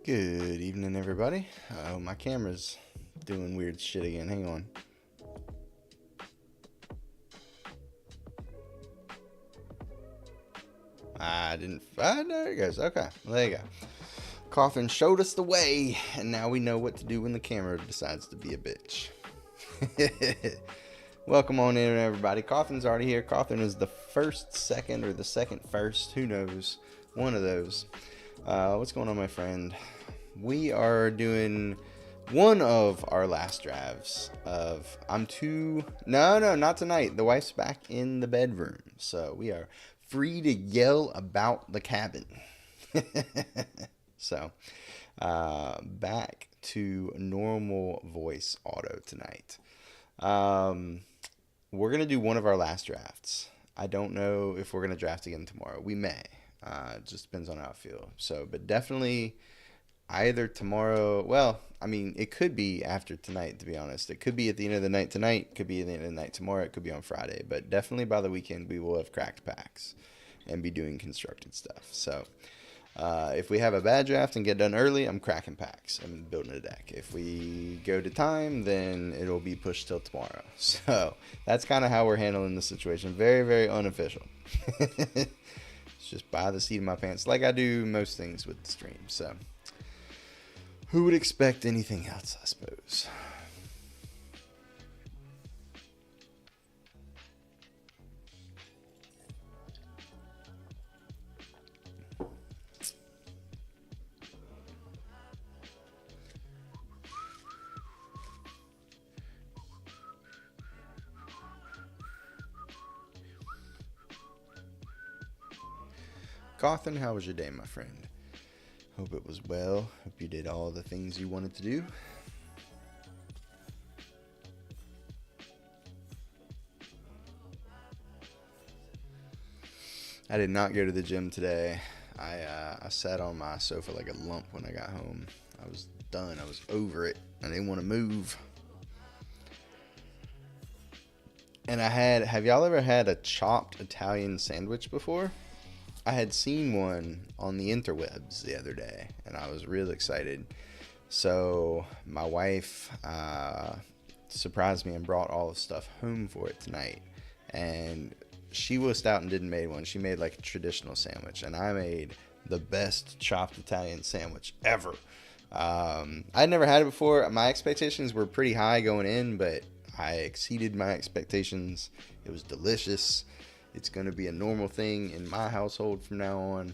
Good evening, everybody. Oh, my camera's doing weird shit again. Hang on. There it goes. Okay, well, there you go. Coffin showed us the way, and now we know what to do when the camera decides to be a bitch. Welcome on in, everybody. Coffin's already here. Coffin is the first, second, or the second first. Who knows? One of those. What's going on, my friend? We are doing one of our last drafts of No, not tonight. The wife's back in the bedroom, so we are free to yell about the cabin. So, back to normal voice auto tonight. We're going to do one of our last drafts. I don't know if we're going to draft again tomorrow. We may. It just depends on how I feel. So, but definitely either tomorrow. Well, I mean, it could be after tonight, to be honest. It could be at the end of the night tonight. It could be at the end of the night tomorrow. It could be on Friday. But definitely by the weekend, we will have cracked packs and be doing constructed stuff. So, if we have a bad draft and get done early, I'm cracking packs. I'm building a deck. If we go to time, then it'll be pushed till tomorrow. So that's kind of how we're handling the situation. Very, very unofficial. It's just by the seat of my pants, like I do most things with the stream. So who would expect anything else, I suppose? Cawthon, how was your day, my friend? Hope it was well. Hope you did all the things you wanted to do. I did not go to the gym today. I sat on my sofa like a lump when I got home. I was done. I was over it. I didn't want to move. And have y'all ever had a chopped Italian sandwich before? I had seen one on the interwebs the other day, and I was real excited. So my wife surprised me and brought all the stuff home for it tonight. And she wussed out and didn't make one. She made like a traditional sandwich, and I made the best chopped Italian sandwich ever. I'd never had it before. My expectations were pretty high going in, but I exceeded my expectations. It was delicious. It's going to be a normal thing in my household from now on.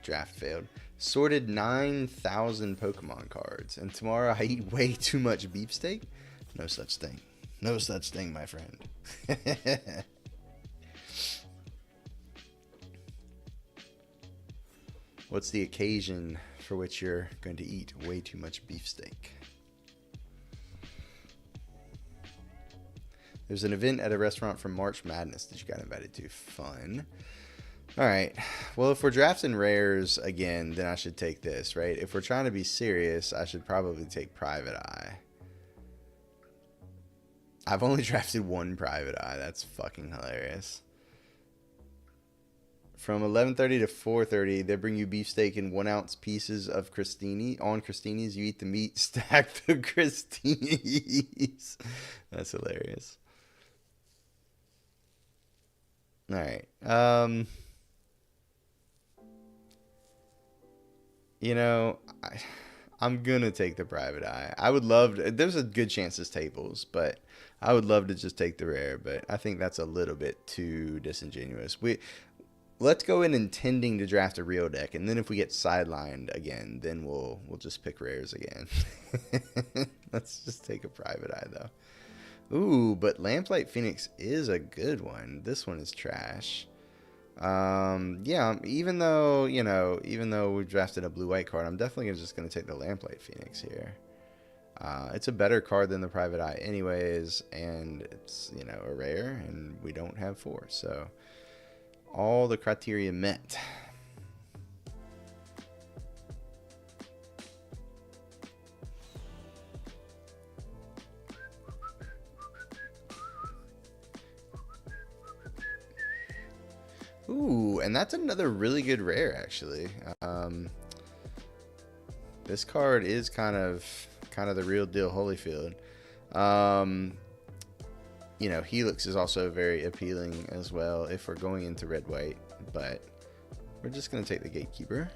Draft failed. Sorted 9,000 Pokemon cards. And tomorrow I eat way too much beefsteak? No such thing. No such thing, my friend. What's the occasion for which you're going to eat way too much beefsteak? There's an event at a restaurant from March Madness that you got invited to. Fun. All right. Well, if we're drafting rares again, then I should take this, right? If we're trying to be serious, I should probably take Private Eye. I've only drafted one Private Eye. That's fucking hilarious. From 11:30 to 4:30, they bring you beefsteak in 1 ounce pieces of crostini. On crostinis, you eat the meat, stack the crostinis. That's hilarious. All right. I'm going to take the Private Eye. I would love to. There's a good chance it's tables, but I would love to just take the rare, but I think that's a little bit too disingenuous. Let's go in intending to draft a real deck, and then if we get sidelined again, then we'll just pick rares again. Let's just take a Private Eye, though. Ooh, but Lamplight Phoenix is a good one. This one is trash. Yeah, even though we drafted a blue-white card, I'm definitely just going to take the Lamplight Phoenix here. It's a better card than the Private Eye anyways, and it's, a rare, and we don't have 4, so all the criteria met. Ooh, and that's another really good rare, actually. This card is kind of the real deal Holyfield. You know, Helix is also very appealing as well if we're going into red-white, but we're just going to take the Gatekeeper.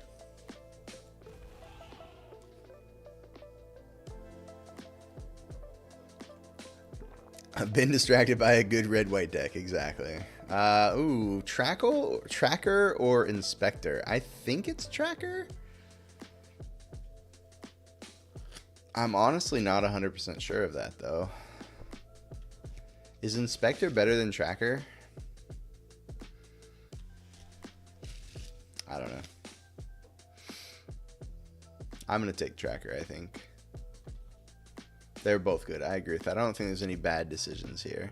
I've been distracted by a good red-white deck, exactly. Ooh, Tracker or Inspector? I think it's Tracker. I'm honestly not 100% sure of that, though. Is Inspector better than Tracker? I don't know. I'm going to take Tracker, I think. They're both good. I agree with that. I don't think there's any bad decisions here.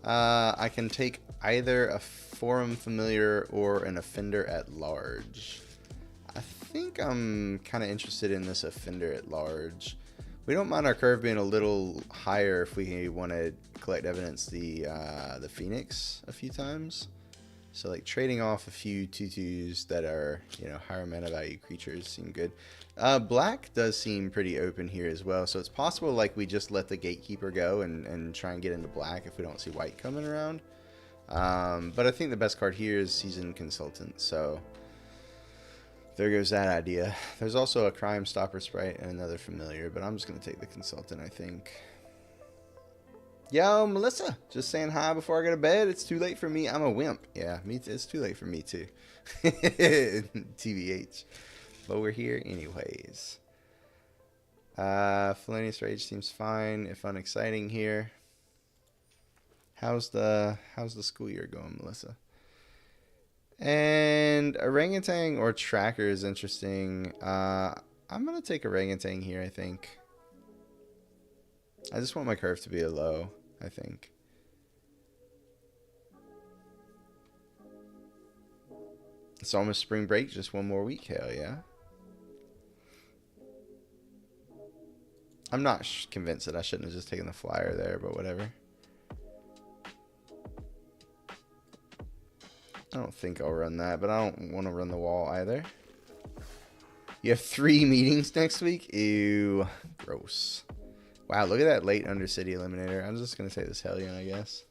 I can take either a Forum Familiar or an Offender at Large. I think I'm kind of interested in this Offender at Large. We don't mind our curve being a little higher if we want to collect evidence the Phoenix a few times. So like trading off a few 2/2s that are, you know, higher mana value creatures seem good. Black does seem pretty open here as well. So it's possible like we just let the Gatekeeper go and try and get into black if we don't see white coming around. But I think the best card here is Seasoned Consultant. So there goes that idea. There's also a Crime Stopper Sprite and another Familiar, but I'm just going to take the Consultant, I think. Yo, Melissa, just saying hi before I go to bed. It's too late for me. I'm a wimp. Yeah, me too. It's too late for me too. TVH. But we're here anyways. Felonious Rage seems fine, if unexciting here. How's the school year going, Melissa? And Orangutan or Tracker is interesting. I'm gonna take Orangutan here, I think. I just want my curve to be a low, I think. It's almost spring break, just one more week. Hell yeah. I'm not convinced that I shouldn't have just taken the flyer there, but whatever. I don't think I'll run that, but I don't want to run the wall either. You have 3 meetings next week? Ew. Gross. Wow, look at that late Undercity Eliminator. I'm just going to say this Hellion, I guess.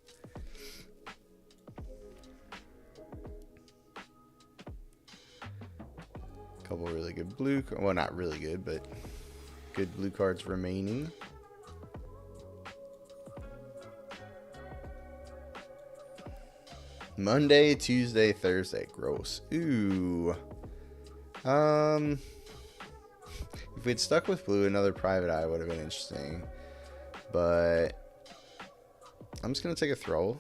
Couple really good blue. Well, not really good, but good blue cards remaining. Monday, Tuesday, Thursday. Gross. Ooh. If we'd stuck with blue, another Private Eye would have been interesting. But I'm just going to take a Thrall.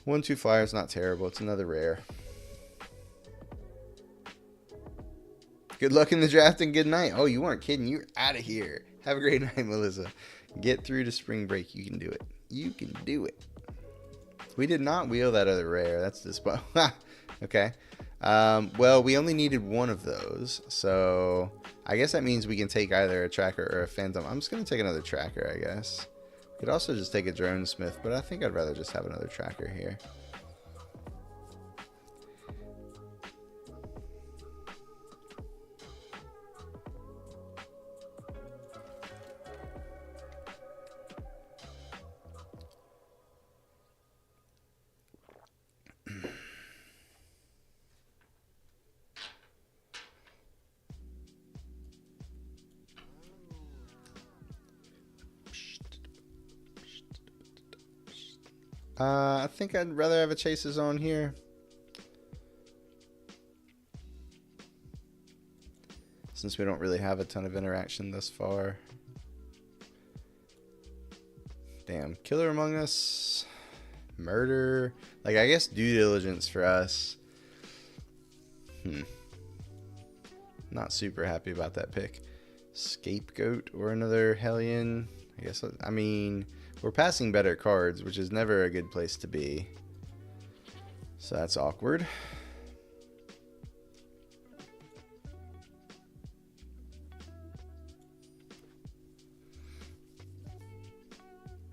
1/2 flyer is not terrible. It's another rare. Good luck in the draft and good night. Oh, you weren't kidding. You're out of here. Have a great night, Melissa. Get through to spring break. You can do it. You can do it. We did not wheel that other rare. That's this. Okay. Well, we only needed one of those. So I guess that means we can take either a Tracker or a Phantom. I'm just going to take another Tracker, I guess. Could also just take a Drone Smith, but I think I'd rather just have another Tracker here. I think I'd rather have a Chases on here. Since we don't really have a ton of interaction thus far. Damn. Killer Among Us. Murder. Like, I guess Due Diligence for us. Not super happy about that pick. Scapegoat or another Hellion. I guess, I mean, we're passing better cards, which is never a good place to be. So that's awkward.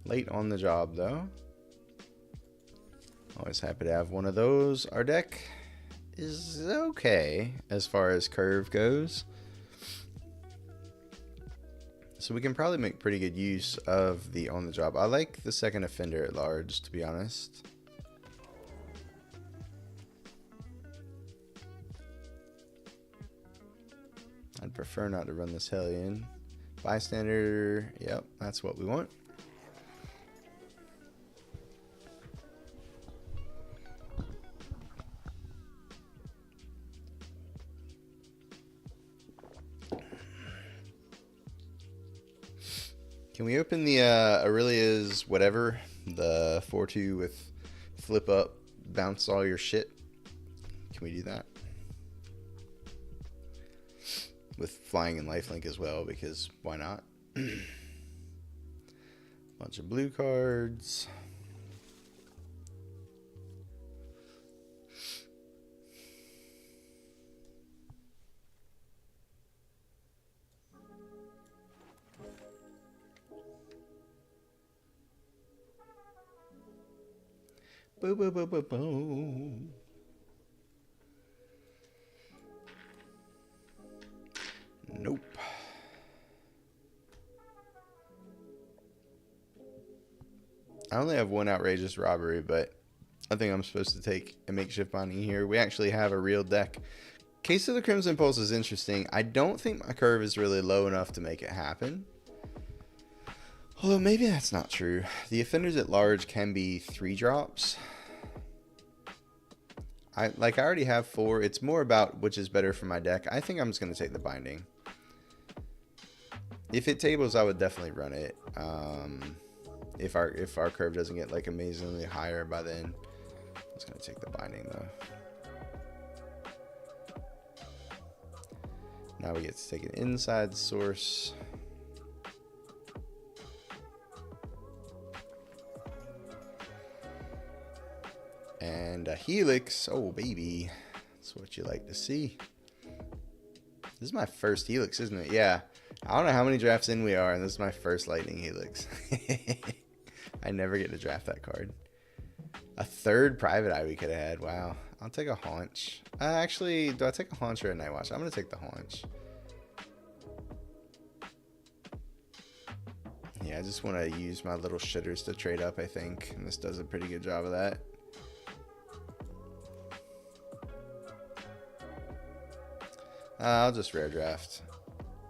Late on the job, though. Always happy to have one of those. Our deck is okay as far as curve goes. So we can probably make pretty good use of the on the job. I like the second offender at large, to be honest. I'd prefer not to run this Hellion. Bystander, yep, that's what we want. Can we open the Aurelia's whatever? The 4/2 with flip up, bounce all your shit? Can we do that? With flying and lifelink as well, because why not? Bunch of blue cards. Boo boo boo boo boo. Nope. I only have one outrageous robbery, but I think I'm supposed to take a makeshift binding here. We actually have a real deck. Case of the Crimson Pulse is interesting. I don't think my curve is really low enough to make it happen. Although maybe that's not true. The offenders at large can be 3 drops. I already have 4. It's more about which is better for my deck. I think I'm just going to take the binding. If it tables, I would definitely run it. If our curve doesn't get like amazingly higher by then, I'm just going to take the binding though. Now we get to take an inside source. And a Helix. Oh, baby. That's what you like to see. This is my first Helix, isn't it? Yeah. I don't know how many drafts in we are, and this is my first Lightning Helix. I never get to draft that card. A third Private Eye we could have had. Wow. I'll take a Haunch. Actually, do I take a Haunch or a Night Watch? I'm going to take the Haunch. Yeah, I just want to use my little shitters to trade up, I think. And this does a pretty good job of that. I'll just rare draft.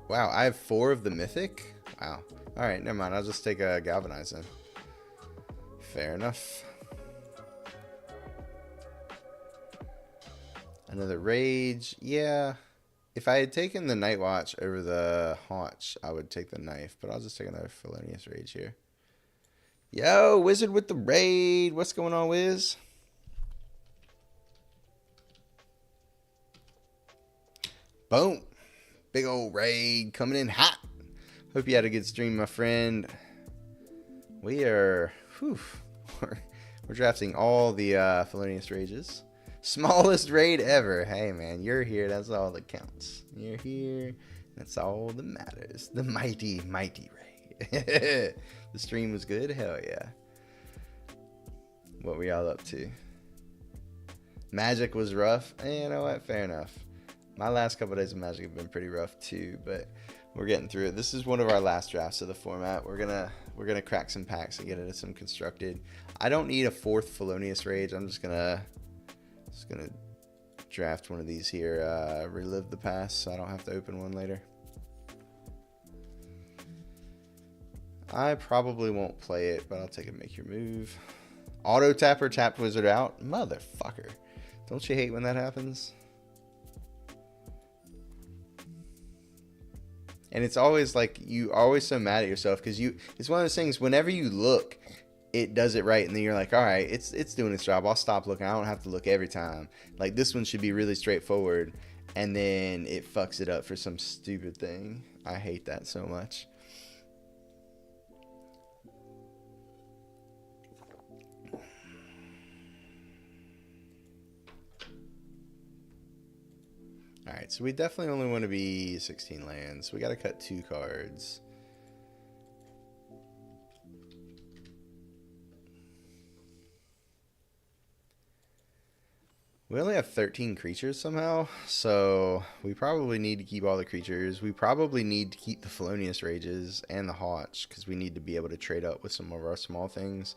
Wow, I have 4 of the Mythic? Wow. Alright, never mind. I'll just take a Galvanize then. Fair enough. Another Rage. Yeah. If I had taken the Night Watch over the Haunch, I would take the Knife. But I'll just take another Felonious Rage here. Yo, Wizard with the raid. What's going on, Wiz? Boom. Big old raid coming in hot. Hope you had a good stream, my friend. We are, whew, we're drafting all the Felonious Rages. Smallest raid ever. Hey, man, you're here. That's all that counts. You're here. That's all that matters. The mighty, mighty raid. The stream was good. Hell yeah. What were y'all up to? Magic was rough. You know what? Fair enough. My last couple of days of Magic have been pretty rough too, but we're getting through it. This is one of our last drafts of the format. We're gonna crack some packs and get into some constructed. I don't need a 4th Felonious Rage. I'm just gonna draft one of these here. Relive the past, so I don't have to open one later. I probably won't play it, but I'll take it. Make your move. Auto tapper, tapped wizard out. Motherfucker! Don't you hate when that happens? And it's always like you always so mad at yourself because it's one of those things whenever you look, it does it right, and then you're like, all right, it's doing its job. I'll stop looking. I don't have to look every time. Like this one should be really straightforward, and then it fucks it up for some stupid thing. I hate that so much. Alright, so we definitely only want to be 16 lands. We got to cut 2 cards. We only have 13 creatures somehow, so we probably need to keep all the creatures. We probably need to keep the Felonious Rages and the Hotch, because we need to be able to trade up with some of our small things.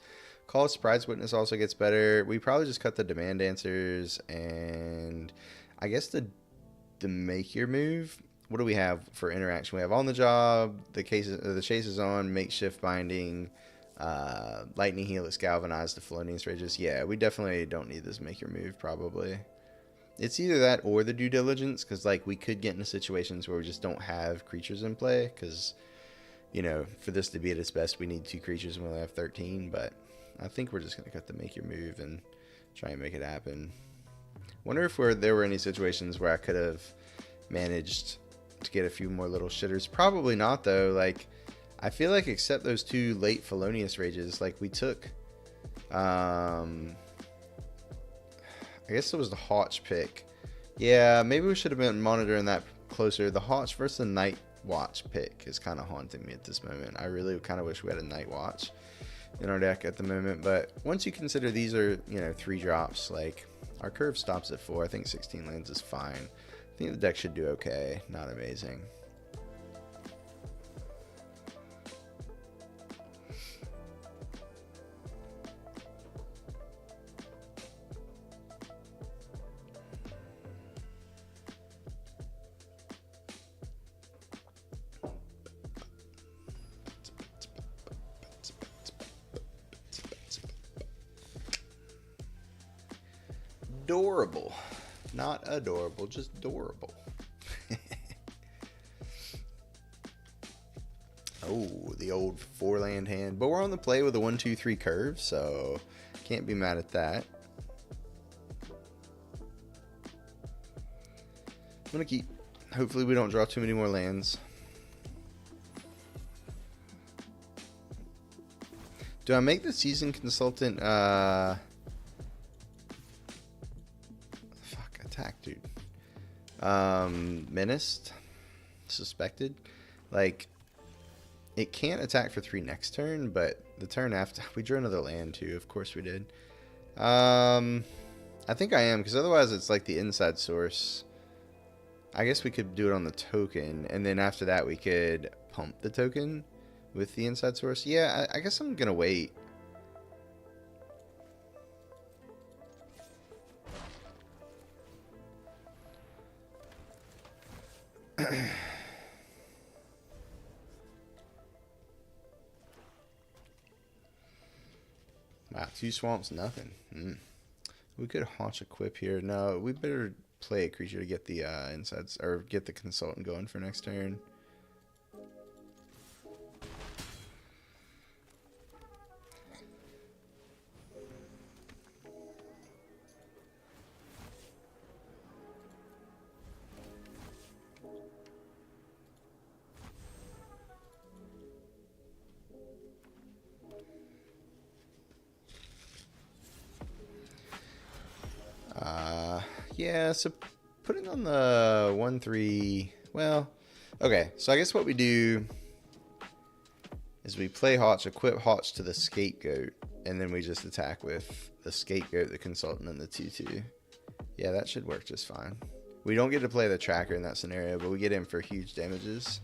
Call of Surprise Witness also gets better. We probably just cut the Demand Answers, and I guess the Make Your Move. What do we have for interaction? We have On the Job, the Chase is On, Makeshift Binding, Lightning Helix, Galvanize, the Felonious Rages. Yeah, we definitely don't need this Make Your Move, probably. It's either that or the Due Diligence, because, like, we could get into situations where we just don't have creatures in play, because, you know, for this to be at its best, we need 2 creatures and we only have 13, but I think we're just going to cut the Make Your Move and try and make it happen. Wonder if there were any situations where I could have managed to get a few more little shitters. Probably not, though. Like, I feel like except those 2 late Felonious Rages, like, we took, I guess it was the Hotch pick. Yeah, maybe we should have been monitoring that closer. The Hotch versus the Night Watch pick is kind of haunting me at this moment. I really kind of wish we had a Night Watch in our deck at the moment, but once you consider these are, you know, 3 drops, like, our curve stops at 4. I think 16 lands is fine. I think the deck should do okay, not amazing. Adorable. Not adorable, just adorable. Oh, the old 4-land hand. But we're on the play with a 1-2-3 curve, so can't be mad at that. I'm going to keep. Hopefully we don't draw too many more lands. Do I make the Season Consultant attack, dude? Menaced? Suspected? Like, it can't attack for 3 next turn, but the turn after we drew another land too. Of course we did. I think I am, because otherwise it's like the Inside Source. I guess we could do it on the token, and then after that we could pump the token with the Inside Source. Yeah, I guess I'm gonna wait. Wow, 2 swamps, nothing. We could Hotch Equip here. No, we better play a creature to get the insides, or get the Consultant going for next turn. Yeah, so putting on the 1-3, well, okay, so I guess what we do is we play Hotch, equip Hotch to the Scapegoat, and then we just attack with the Scapegoat, the Consultant, and the 2-2. Yeah, that should work just fine. We don't get to play the Tracker in that scenario, but we get in for huge damages.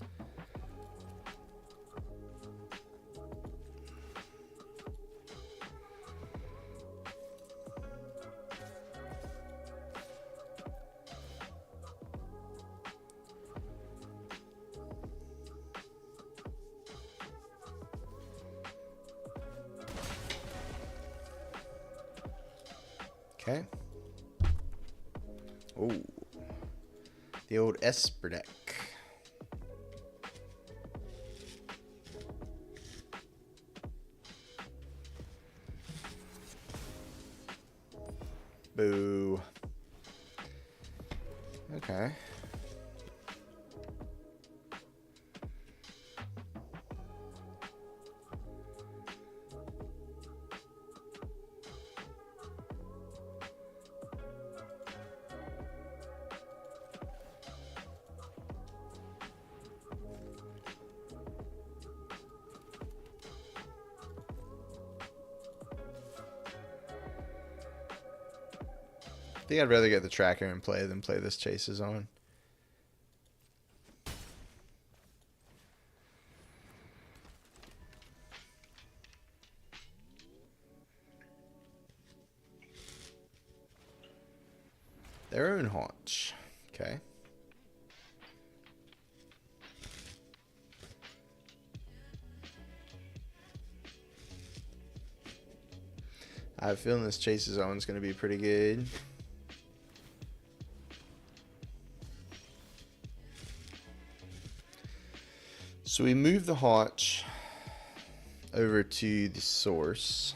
Okay. Oh, the old Esper deck. Boo. Okay. I think I'd rather get the tracker and play than play this chases on. Their own haunch. Okay. I have a feeling this chases on is going to be pretty good. So we move the haunch over to the source.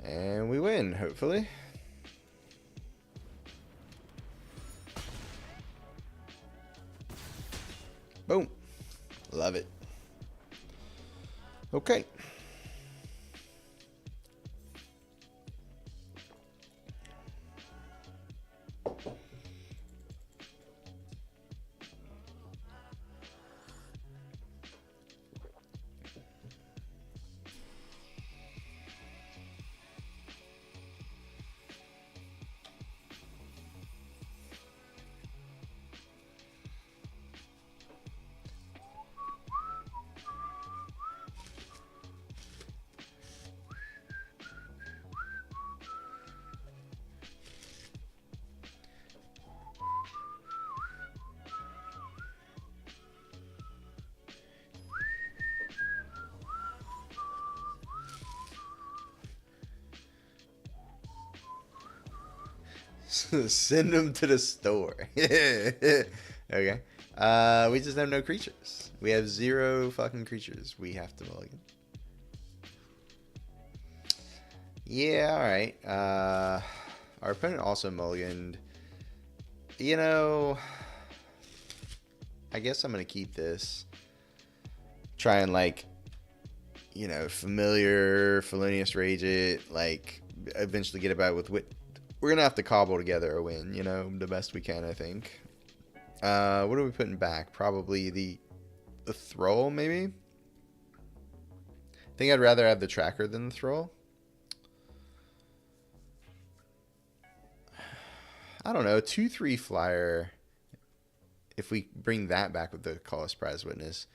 And we win, hopefully. Boom. Love it. Okay. Send them to the store. Okay. We just have no creatures. We have 0 fucking creatures. We have to mulligan. Yeah, alright. Our opponent also mulliganed. You know, I guess I'm going to keep this. Try and, like, you know, familiar, Felonious Rage it. Like, eventually get about with wit. We're going to have to cobble together a win, you know, the best we can, I think. What are we putting back? Probably the Thrall, maybe? I think I'd rather have the tracker than the Thrall. I don't know, 2/3 flyer. If we bring that back with the Call Us Prize Witness,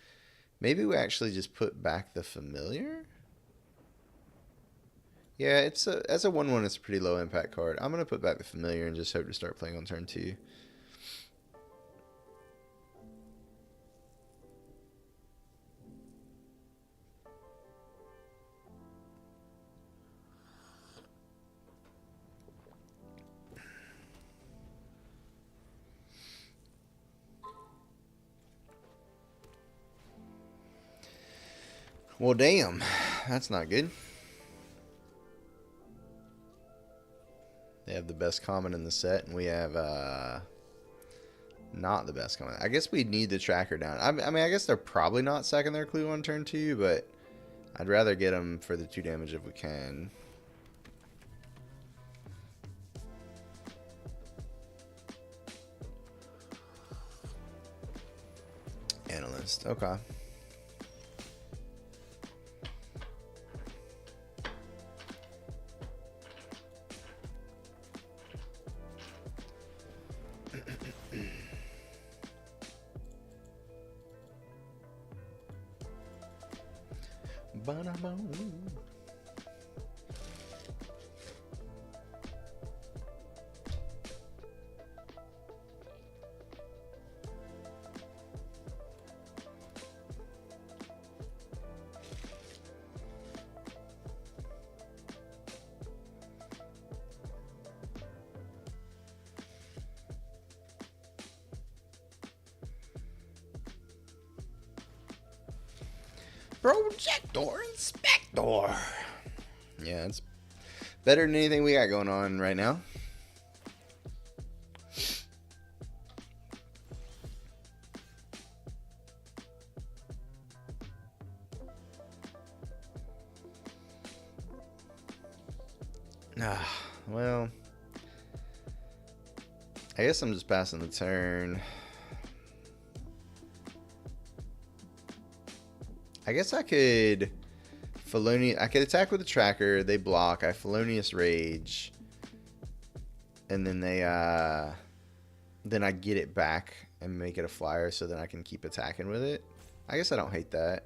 maybe we actually just put back the Familiar? Yeah, it's as a 1/1, it's a pretty low impact card. I'm going to put back the Familiar and just hope to start playing on turn 2. Well, damn. That's not good. They have the best common in the set, and we have not the best common. I guess we need the tracker down. I mean, I guess they're probably not sacking their clue on turn 2, but I'd rather get them for the 2 damage if we can. Analyst, okay. Projector Inspector. Yeah, it's better than anything we got going on right now. Well, I guess I'm just passing the turn. I guess I could I could attack with the tracker. They block. I Felonious Rage, and then then I get it back and make it a flyer, so then I can keep attacking with it. I guess I don't hate that.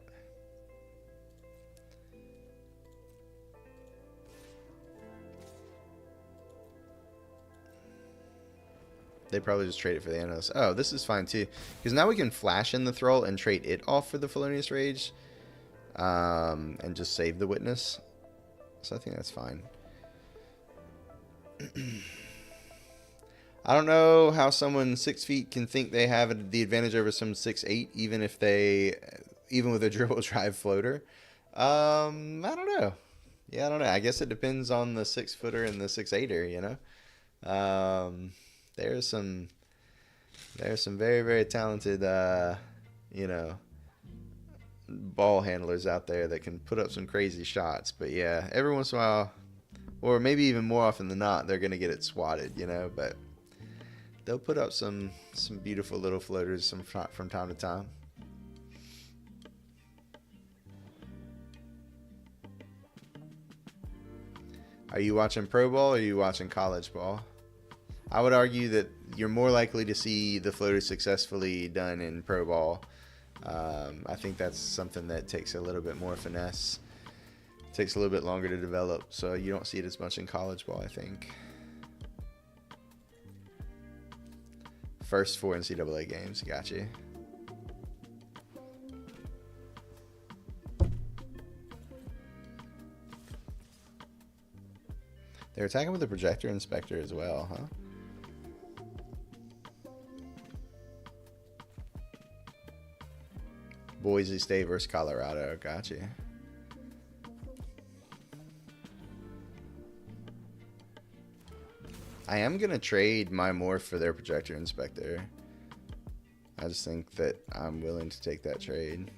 They probably just trade it for the Anos. Oh, this is fine too, because now we can flash in the Thrall and trade it off for the Felonious Rage, and just save the Witness. So I think that's fine. I don't know how someone 6 feet can think they have the advantage over some 6'8", even with a dribble drive floater. I don't know. Yeah, I don't know. I guess it depends on the 6-footer and the 6'8"er, you know. There's some very, very talented, you know, ball handlers out there that can put up some crazy shots. But yeah, every once in a while, or maybe even more often than not, they're gonna get it swatted, you know. But they'll put up some beautiful little floaters from time to time. Are you watching pro ball or are you watching college ball? I would argue that you're more likely to see the floater successfully done in pro ball. I think that's something that takes a little bit more finesse. It takes a little bit longer to develop, so you don't see it as much in college ball, I think. First 4 NCAA games, gotcha. They're attacking with a projector inspector as well, huh? Boise State versus Colorado, gotcha. I am going to trade my morph for their projector inspector. I just think that I'm willing to take that trade.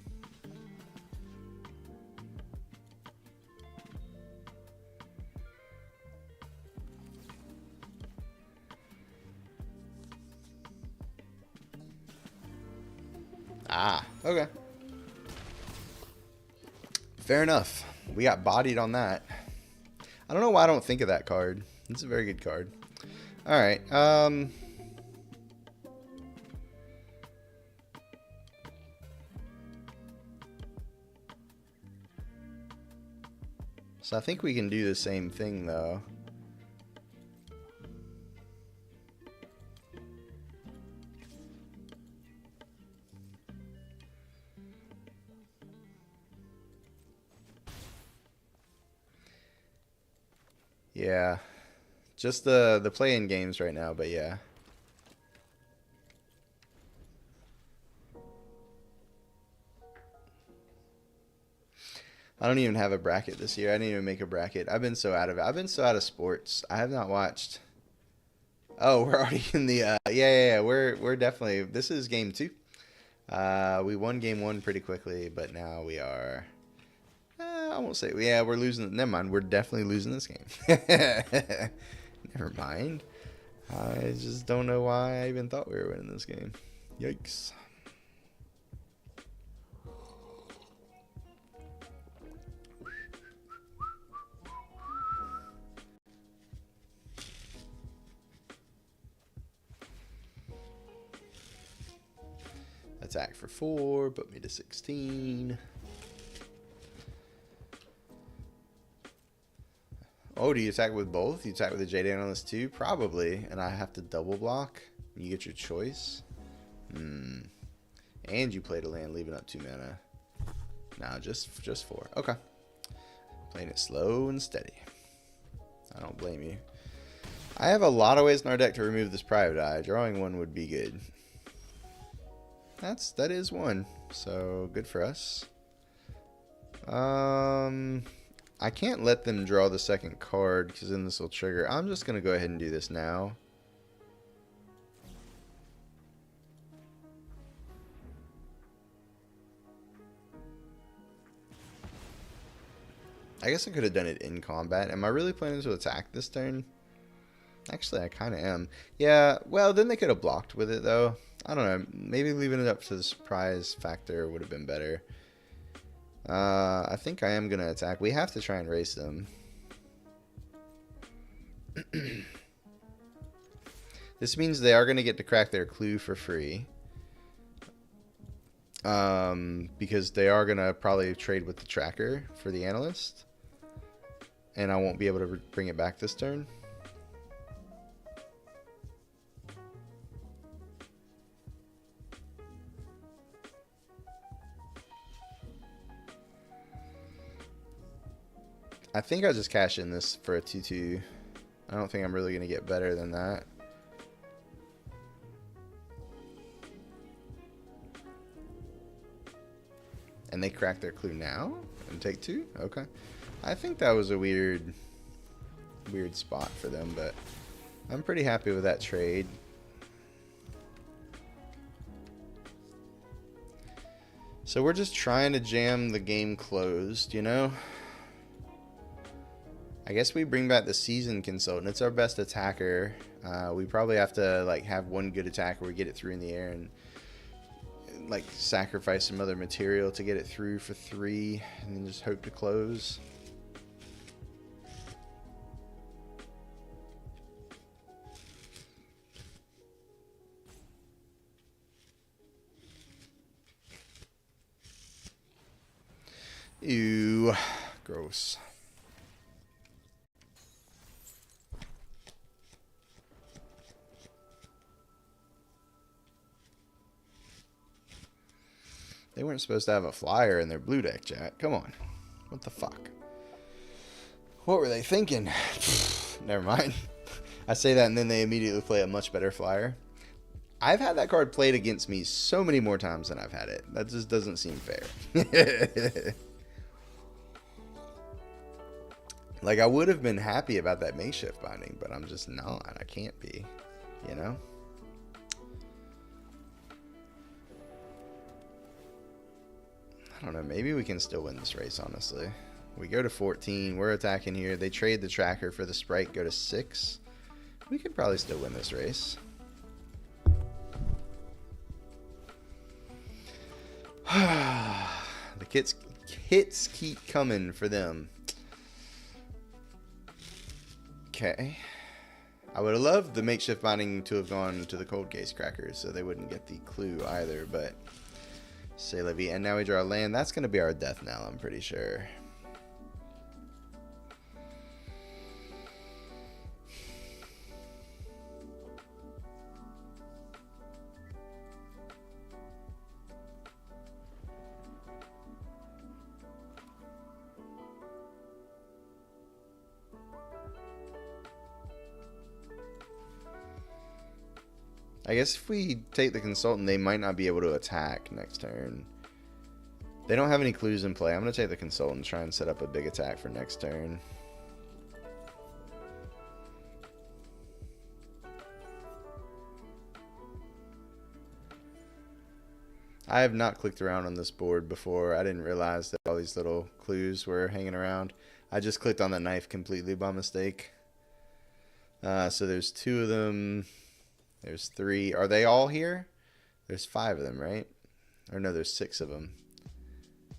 Ah, okay. Fair enough. We got bodied on that. I don't know why I don't think of that card. It's a very good card. All right. So I think we can do the same thing, though. Yeah. Just the play-in games right now, but yeah. I don't even have a bracket this year. I didn't even make a bracket. I've been so out of it. I've been so out of sports. I have not watched. Oh, we're already in the yeah. We're definitely, this is game 2. We won game 1 pretty quickly, but now we are I won't say, yeah, we're losing. Never mind. We're definitely losing this game. Never mind. I just don't know why I even thought we were winning this game. Yikes. Attack for 4, put me to 16. Oh, do you attack with both? You attack with the J-Dan on this too? Probably. And I have to double block? You get your choice? And you played a land, leaving up 2 mana. No, just 4. Okay. Playing it slow and steady. I don't blame you. I have a lot of ways in our deck to remove this private eye. Drawing one would be good. That is one. So good for us. I can't let them draw the second card because then this will trigger. I'm just going to go ahead and do this now. I guess I could have done it in combat. Am I really planning to attack this turn? Actually, I kind of am. Yeah, well, then they could have blocked with it, though. I don't know. Maybe leaving it up to the surprise factor would have been better. I think I am going to attack. We have to try and race them. This means they are going to get to crack their clue for free. Because they are going to probably trade with the tracker for the analyst. And I won't be able to bring it back this turn. I think I'll just cash in this for a 2-2. I don't think I'm really going to get better than that. And they crack their clue now and take 2? Okay. I think that was a weird spot for them, but I'm pretty happy with that trade. So we're just trying to jam the game closed, you know? I guess we bring back the seasoned consultant. It's our best attacker. We probably have to like have one good attack where we get it through in the air and like sacrifice some other material to get it through for 3 and then just hope to close. Ew, gross. They weren't supposed to have a flyer in their blue deck, chat. Come on. What the fuck? What were they thinking? Never mind. I say that and then they immediately play a much better flyer. I've had that card played against me so many more times than I've had it. That just doesn't seem fair. Like, I would have been happy about that makeshift binding, but I'm just not. I can't be, you know? I don't know. Maybe we can still win this race, honestly. We go to 14. We're attacking here. They trade the tracker for the sprite, go to 6. We could probably still win this race. The hits keep coming for them. Okay. I would have loved the makeshift binding to have gone to the cold case crackers so they wouldn't get the clue either, but say la vie. And now we draw a land. That's going to be our death knell, I'm pretty sure. I guess if we take the consultant, they might not be able to attack next turn. They don't have any clues in play. I'm going to take the consultant and try and set up a big attack for next turn. I have not clicked around on this board before. I didn't realize that all these little clues were hanging around. I just clicked on the knife completely by mistake. So there's 2 of them. There's 3. Are they all here? There's 5 of them, right? Or no, there's 6 of them.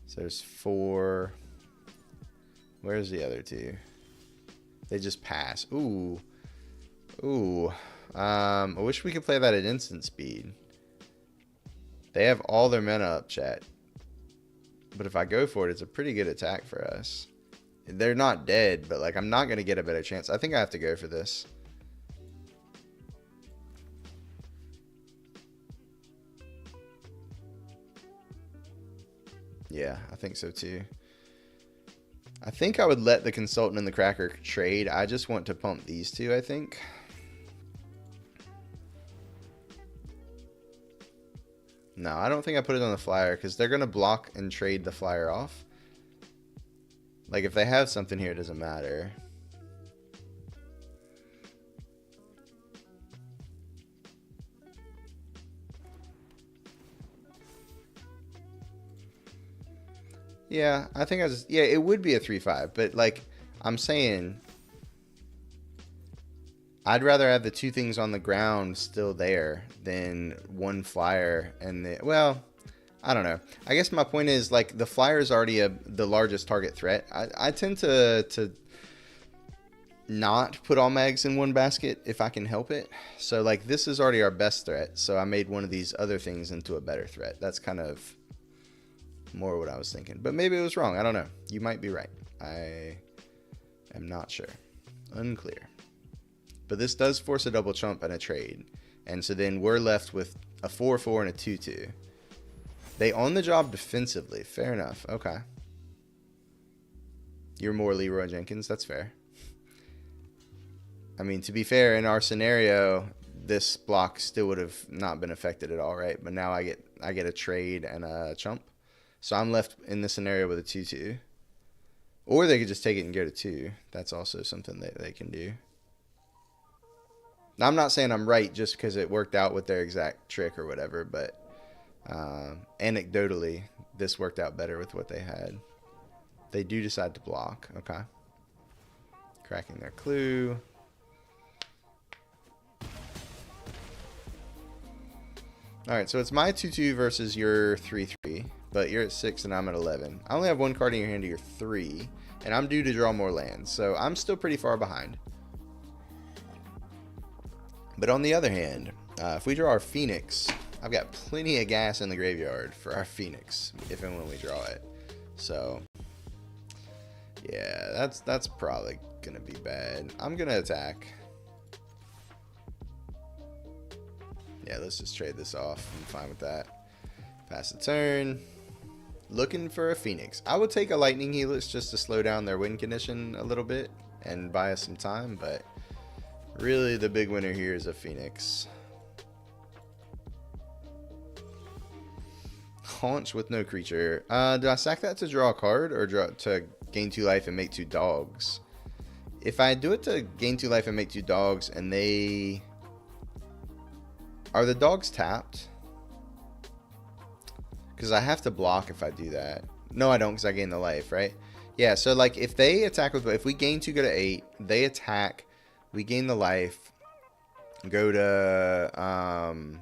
So there's 4. Where's the other 2? They just pass. Ooh. Ooh. I wish we could play that at instant speed. They have all their mana up, chat. But if I go for it, it's a pretty good attack for us. They're not dead, but like I'm not going to get a better chance. I think I have to go for this. Yeah, I think so too. I think I would let the consultant and the cracker trade. I just want to pump these 2, I think. No, I don't think I put it on the flyer because they're going to block and trade the flyer off. Like if they have something here, it doesn't matter. Yeah, I think I just, yeah, it would be a 3/5, but like I'm saying, I'd rather have the two things on the ground still there than one flyer and well, I don't know. I guess my point is like the flyer is already the largest target threat. I tend to not put all my eggs in one basket if I can help it. So like this is already our best threat. So I made one of these other things into a better threat. That's kind of more what I was thinking. But maybe it was wrong. I don't know. You might be right. I am not sure. Unclear. But this does force a double chump and a trade. And so then we're left with a 4/4 and a 2/2. They on the job defensively. Fair enough. Okay. You're more Leroy Jenkins. That's fair. I mean, to be fair, in our scenario, this block still would have not been affected at all, right? But now I get a trade and a chump. So I'm left in this scenario with a 2/2. Or they could just take it and go to 2. That's also something that they can do. Now, I'm not saying I'm right just because it worked out with their exact trick or whatever, but anecdotally, this worked out better with what they had. They do decide to block. Okay. Cracking their clue. All right, so it's my 2/2 versus your 3/3, but you're at 6 and I'm at 11. I only have one card in your hand to your 3, and I'm due to draw more lands, so I'm still pretty far behind. But on the other hand, if we draw our Phoenix, I've got plenty of gas in the graveyard for our Phoenix, if and when we draw it. So, yeah, that's probably going to be bad. I'm going to attack. Yeah, let's just trade this off. I'm fine with that. Pass the turn. Looking for a Phoenix. I would take a Lightning Helix just to slow down their win condition a little bit and buy us some time, but really the big winner here is a Phoenix. Haunch with no creature. Do I sack that to draw a card or draw to gain 2 life and make 2 dogs? If I do it to gain 2 life and make 2 dogs and they... Are the dogs tapped? Because I have to block if I do that. No, I don't, because I gain the life, right? Yeah, so like if they attack with... If we gain 2, go to 8. They attack. We gain the life. Go to...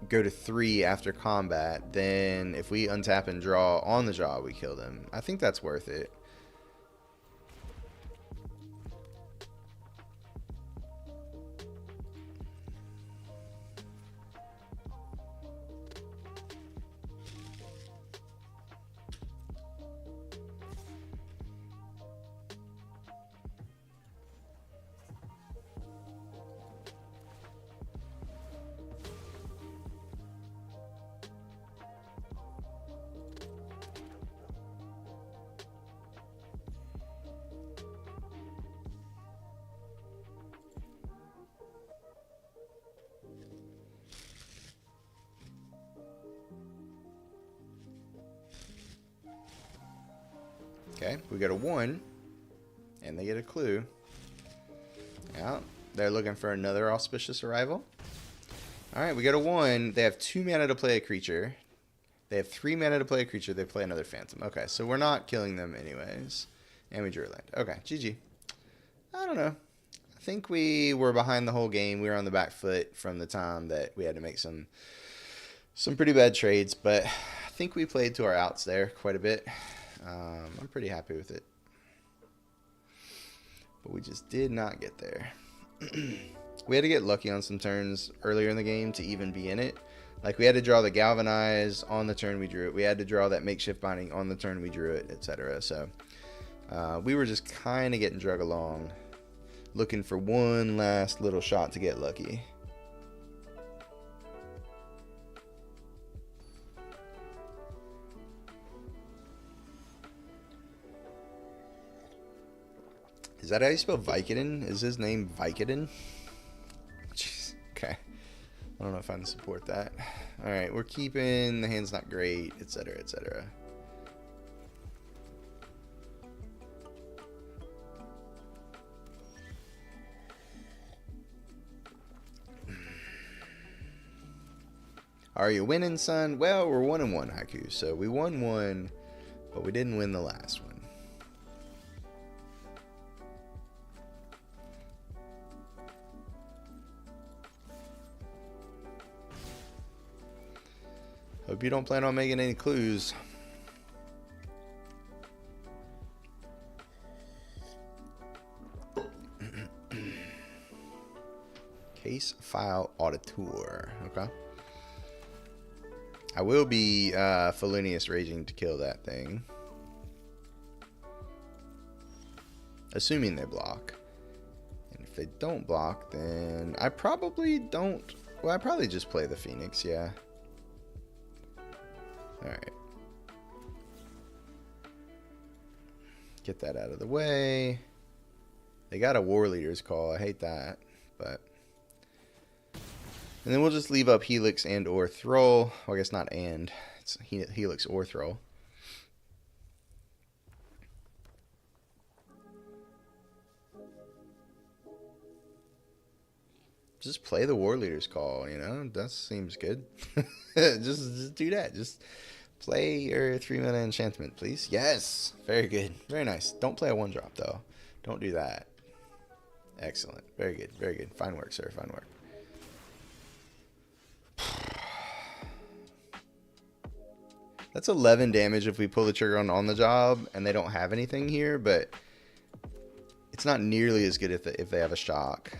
Go to 3 after combat. Then if we untap and draw on the draw, we kill them. I think that's worth it. Okay, we get a 1, and they get a clue. Yeah, they're looking for another auspicious arrival. Alright, we get a 1. They have 2 mana to play a creature. They have 3 mana to play a creature. They play another phantom. Okay, so we're not killing them anyways. And we drew a land. Okay, GG. I don't know. I think we were behind the whole game. We were on the back foot from the time that we had to make some pretty bad trades. But I think we played to our outs there quite a bit. I'm pretty happy with it. But we just did not get there. We had to get lucky on some turns earlier in the game to even be in it. Like we had to draw the Galvanize on the turn we drew it. We had to draw that Makeshift Binding on the turn we drew it, etc. So we were just kind of getting drug along, looking for one last little shot to get lucky. Is that how you spell Vicodin? Is his name Vicodin? Jeez. Okay. I don't know if I can support that. Alright, we're keeping. The hand's not great, etc., etc. Are you winning, son? Well, we're 1-1, Haiku. So we won one, but we didn't win the last one. Hope you don't plan on making any clues. Case file auditor. Okay. I will be felonious raging to kill that thing. Assuming they block. And if they don't block, then I probably don't. Well, I probably just play the Phoenix, yeah. Alright. Get that out of the way. They got a War Leader's Call. I hate that. But. And then we'll just leave up Helix and or Thrall. Well, I guess not and. It's Helix or Thrall. Just play the War Leader's Call, you know? That seems good. just do that. Just play your 3-mana enchantment, please. Yes! Very good. Very nice. Don't play a 1-drop, though. Don't do that. Excellent. Very good. Very good. Fine work, sir. Fine work. That's 11 damage if we pull the trigger on the job and they don't have anything here, but it's not nearly as good if they have a shock.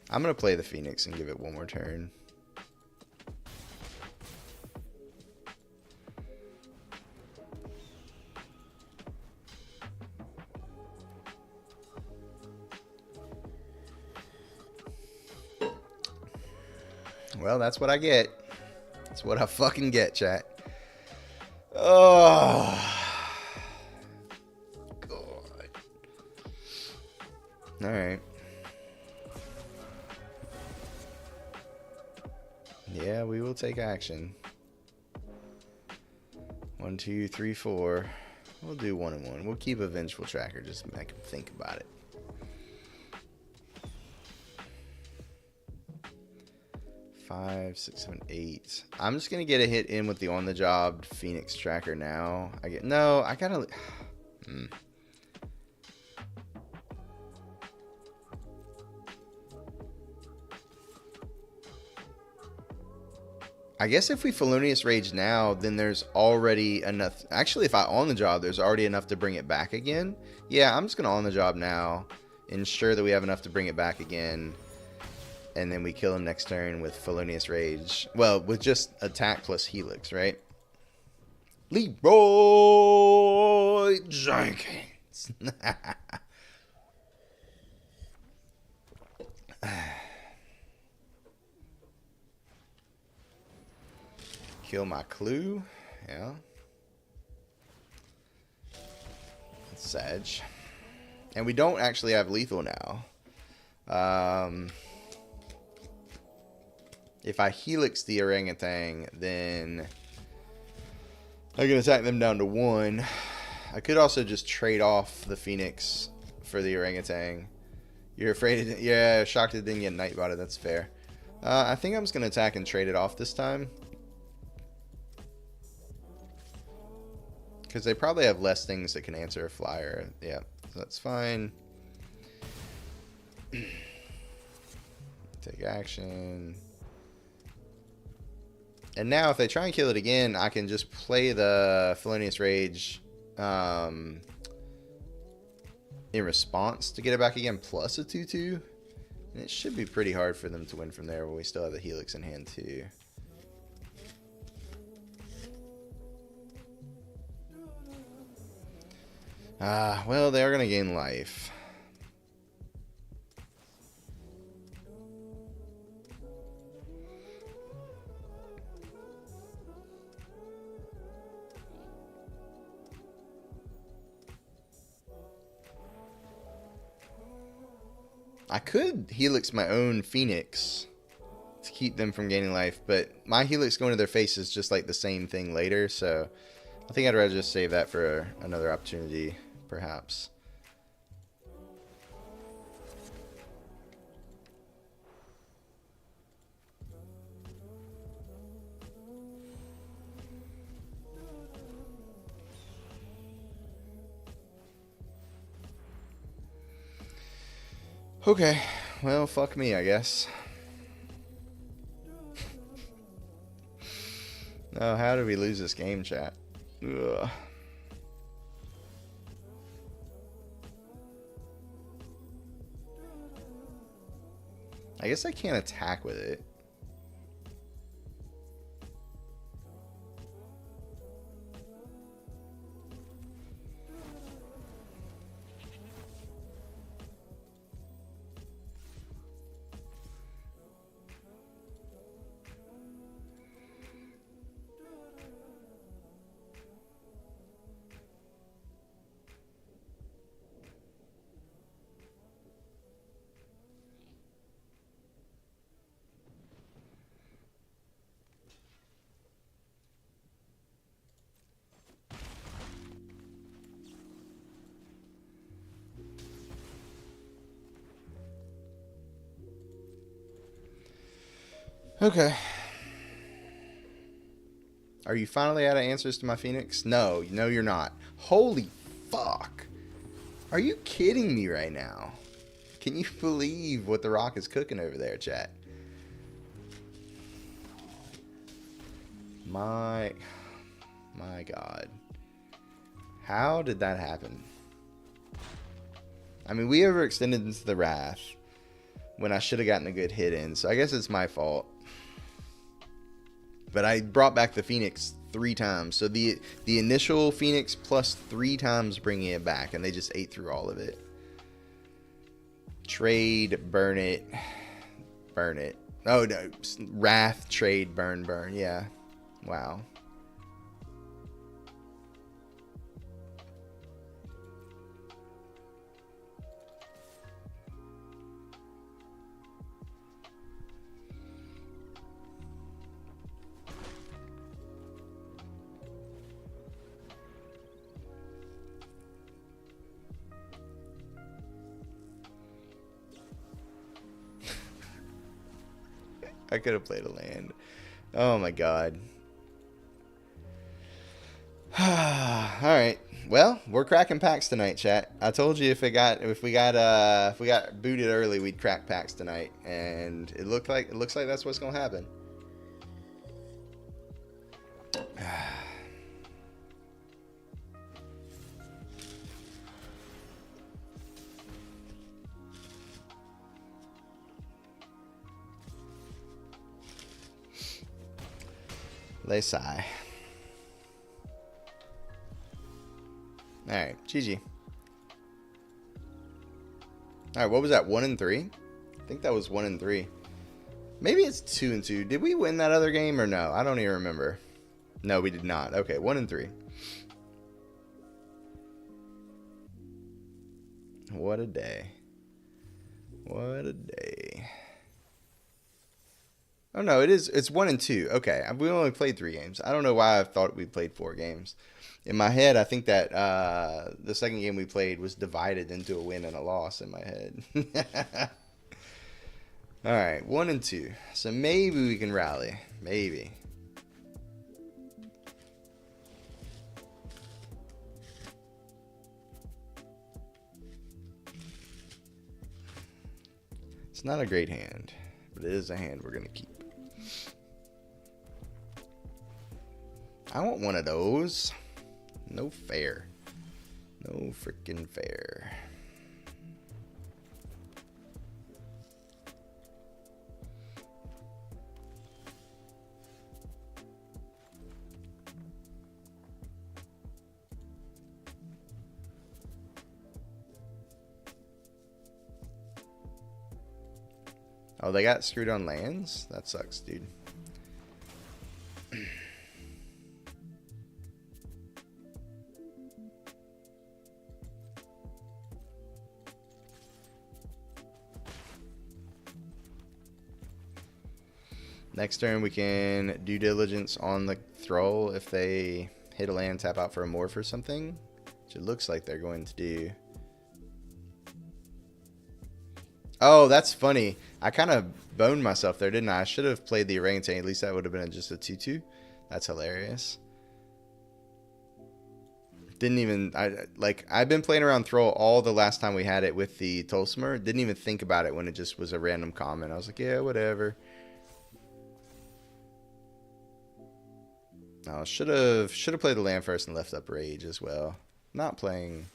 I'm going to play the Phoenix and give it one more turn. Well, that's what I get. That's what I fucking get, chat. Oh. God. Alright. Yeah, we will take action. 1, 2, 3, 4. We'll do 1 and 1. We'll keep a Vengeful Tracker just to make him think about it. 5, 6, 7, 8. I'm just gonna get a hit in with the on the job Phoenix Tracker now. I gotta. I guess if we Felonious Rage now, then there's already enough. Actually, if I on the job, there's already enough to bring it back again. Yeah, I'm just gonna on the job now, ensure that we have enough to bring it back again. And then we kill him next turn with Felonious Rage. Well, with just attack plus Helix, right? Leroy Jenkins. Kill my clue. Yeah. That's Sag. And we don't actually have lethal now. If I Helix the orangutan, then I can attack them down to 1. I could also just trade off the Phoenix for the orangutan. You're afraid of, yeah, shocked it didn't get Nightbotted. That's fair. I think I'm just going to attack and trade it off this time. Because they probably have less things that can answer a flyer. Yeah, so that's fine. Take action. And now if they try and kill it again, I can just play the Felonious Rage in response to get it back again, plus a 2/2. And it should be pretty hard for them to win from there when we still have the Helix in hand too. Well, they are going to gain life. I could Helix my own Phoenix to keep them from gaining life, but my Helix going to their face is just like the same thing later, so I think I'd rather just save that for another opportunity, perhaps. Okay, well, fuck me, I guess. Oh, how did we lose this game, chat? Ugh. I guess I can't attack with it. Okay. Are you finally out of answers to my Phoenix? No, you're not. Holy fuck. Are you kidding me right now? Can you believe what the Rock is cooking over there, chat? My God. How did that happen? I mean, we overextended into the Wrath when I should have gotten a good hit in, so I guess it's my fault. But I brought back the Phoenix 3 times. So the initial Phoenix plus 3 times bringing it back, and they just ate through all of it. Trade, burn it, burn it. Oh, no. Wrath, trade, burn, burn. Yeah. Wow. I could have played a land. Oh my God. Alright. Well, we're cracking packs tonight, chat. I told you if we got booted early, we'd crack packs tonight. And it looks like that's what's gonna happen. They sigh. Alright, GG. Alright, what was that? 1 and 3? I think that was 1 and 3. Maybe it's 2 and 2. Did we win that other game or no? I don't even remember. No, we did not. Okay, 1 and 3. What a day. What a day. Oh no, it's 1 and 2. Okay, we only played 3 games. I don't know why I thought we played 4 games. In my head, I think that the second game we played was divided into a win and a loss in my head. All right, 1 and 2. So maybe we can rally. Maybe. It's not a great hand, but it is a hand we're going to keep. I want one of those. No fair. No freaking fair. Oh, they got screwed on lands? That sucks, dude. Next turn, we can due diligence on the Thrall if they hit a land, tap out for a morph or something, which it looks like they're going to do. Oh, that's funny. I kind of boned myself there, didn't I? I should have played the orangutan. At least that would have been just a 2-2. That's hilarious. Didn't even I've been playing around Throw all the last time we had it with the Tolsimer. Didn't even think about it when it just was a random comment. I was like, yeah, whatever. No, should have played the land first and left up Rage as well. Not playing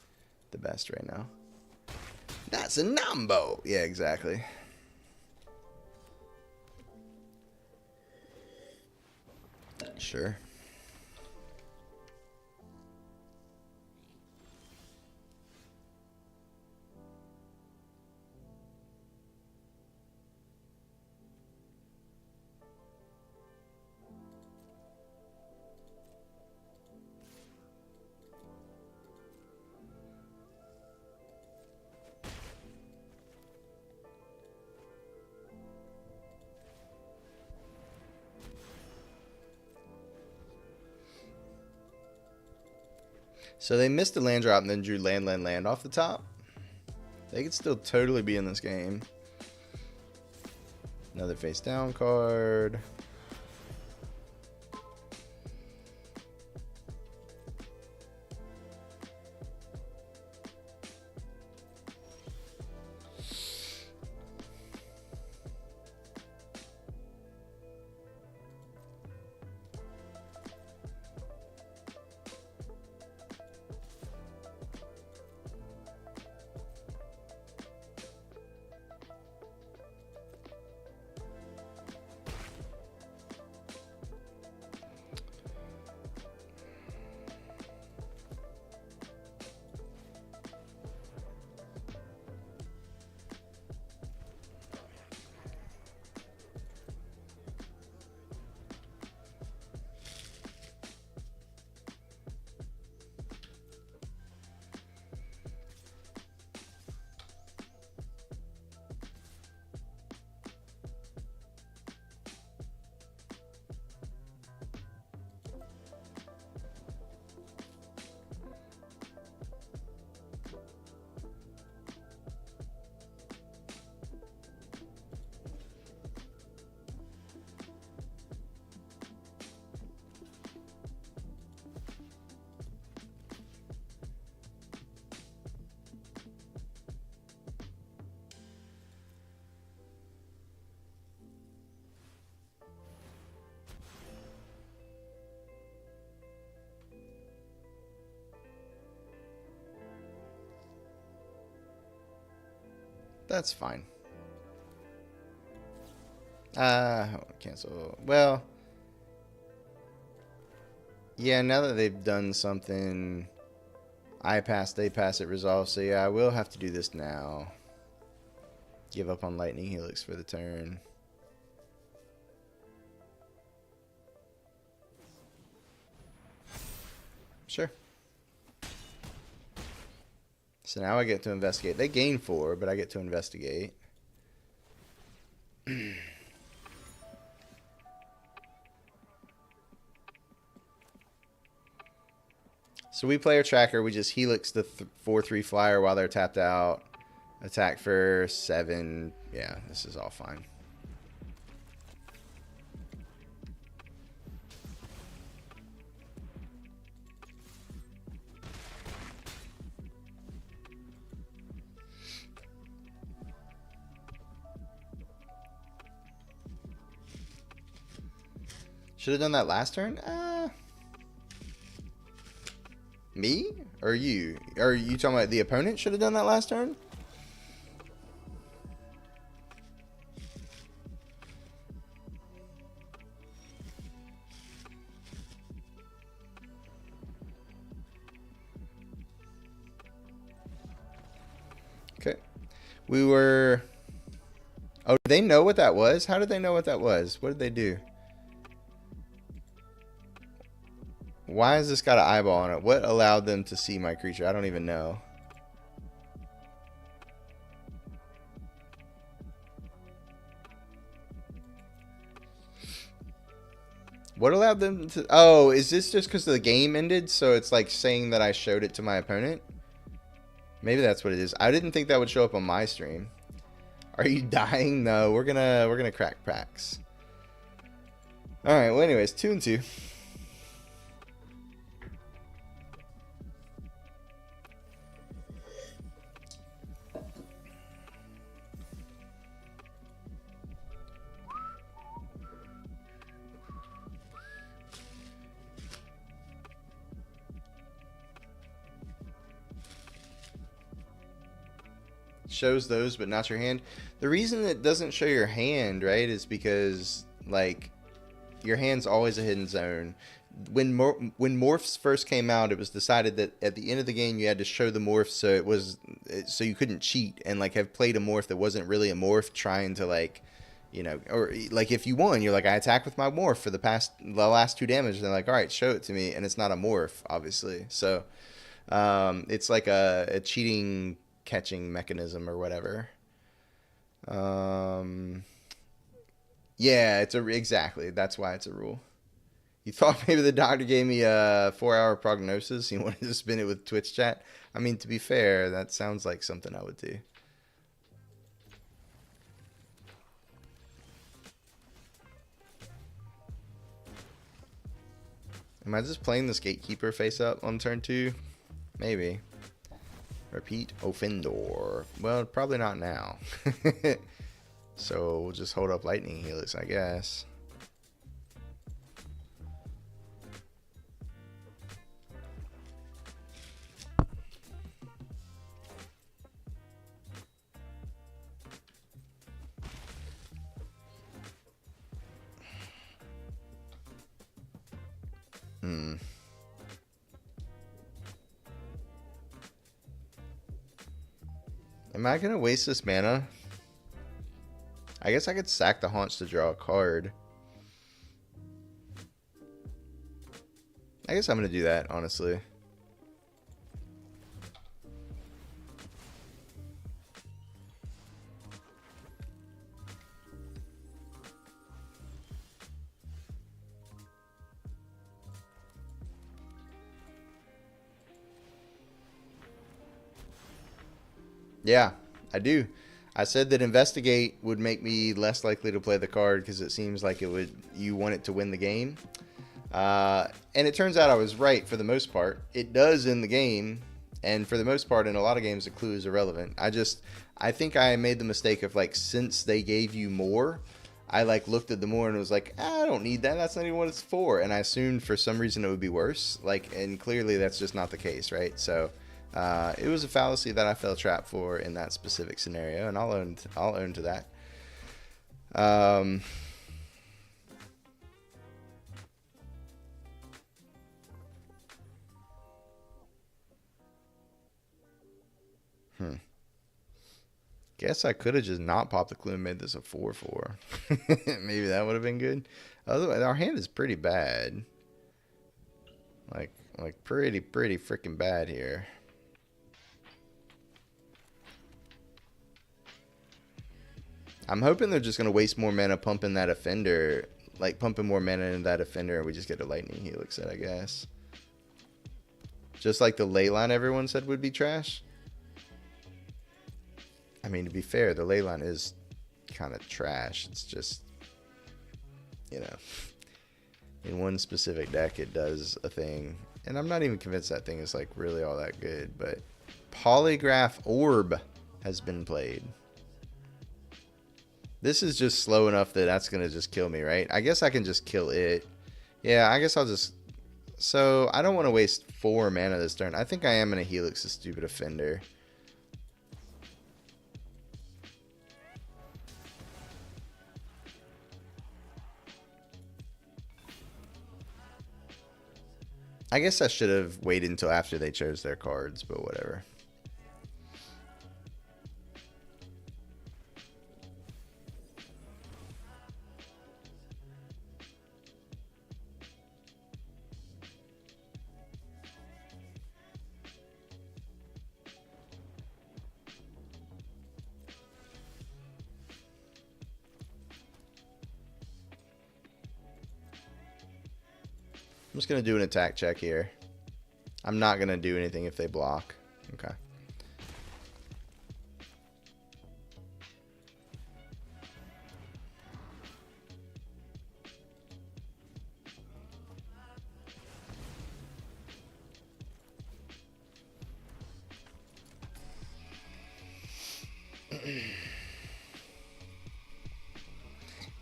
the best right now. That's a Nambo. Yeah, exactly. Sure. So they missed the land drop and then drew land off the top. They could still totally be in this game. Another face down card. That's fine. Cancel. Well, yeah, now that they've done something, I pass, they pass, it resolves. So yeah, I will have to do this now. Give up on Lightning Helix for the turn. Sure. So now I get to investigate. They gain 4, but I get to investigate. So we play our tracker. We just helix the 4/3 flyer while they're tapped out. Attack for 7. Yeah, this is all fine. Should have done that last turn? Me? Or you? Are you talking about the opponent should have done that last turn? Okay. We were... Oh, did they know what that was? How did they know what that was? What did they do? Why has this got an eyeball on it? What allowed them to see my creature? I don't even know. What allowed them to... Oh, is this just because the game ended? So it's like saying that I showed it to my opponent? Maybe that's what it is. I didn't think that would show up on my stream. Are you dying? No, we're gonna crack packs. Alright, well anyways, 2 and 2. shows those but not your hand. The reason it doesn't show your hand, right, is because like your hand's always a hidden zone. When morphs first came out, it was decided that at the end of the game you had to show the morph, so you couldn't cheat and like have played a morph that wasn't really a morph, trying to like, you know, or like if you won, you're like, I attacked with my morph for the last 2 damage. And they're like, all right, show it to me, and it's not a morph, obviously. So it's like a cheating catching mechanism or whatever. Yeah, exactly. That's why it's a rule. You thought maybe the doctor gave me a 4-hour prognosis? He wanted to spin it with Twitch chat? I mean, to be fair, that sounds like something I would do. Am I just playing this Gatekeeper face up on turn 2? Maybe. Repeat offender. Well, probably not now. So we'll just hold up Lightning Helix, I guess. Am I gonna waste this mana? I guess I could sack the Haunch to draw a card. I guess I'm gonna do that, honestly. Yeah, I do. I said that Investigate would make me less likely to play the card because it seems like you want it to win the game. And it turns out I was right for the most part. It does in the game, and for the most part in a lot of games the clue is irrelevant. I think I made the mistake of like, since they gave you more, I like looked at the more and was like, I don't need that. That's not even what it's for. And I assumed for some reason it would be worse. Like, and clearly that's just not the case, right? So it was a fallacy that I fell trap for in that specific scenario, and I'll own to that. Guess I could have just not popped the clue and made this a 4/4. Maybe that would have been good. Otherwise, our hand is pretty bad. Like pretty freaking bad here. I'm hoping they're just going to waste more mana pumping that Offender, like pumping more mana into that Offender, and we just get a Lightning Helix set, I guess. Just like the Leyline everyone said would be trash. I mean, to be fair, the Leyline is kind of trash. It's just, you know, in one specific deck it does a thing. And I'm not even convinced that thing is like really all that good, but Polygraph Orb has been played. This is just slow enough that that's going to just kill me, right? I guess I can just kill it. Yeah, I guess I'll just... So, I don't want to waste 4 mana this turn. I think I am going to Helix the stupid Offender. I guess I should have waited until after they chose their cards, but whatever. I'm just going to do an attack check here. I'm not going to do anything if they block. Okay.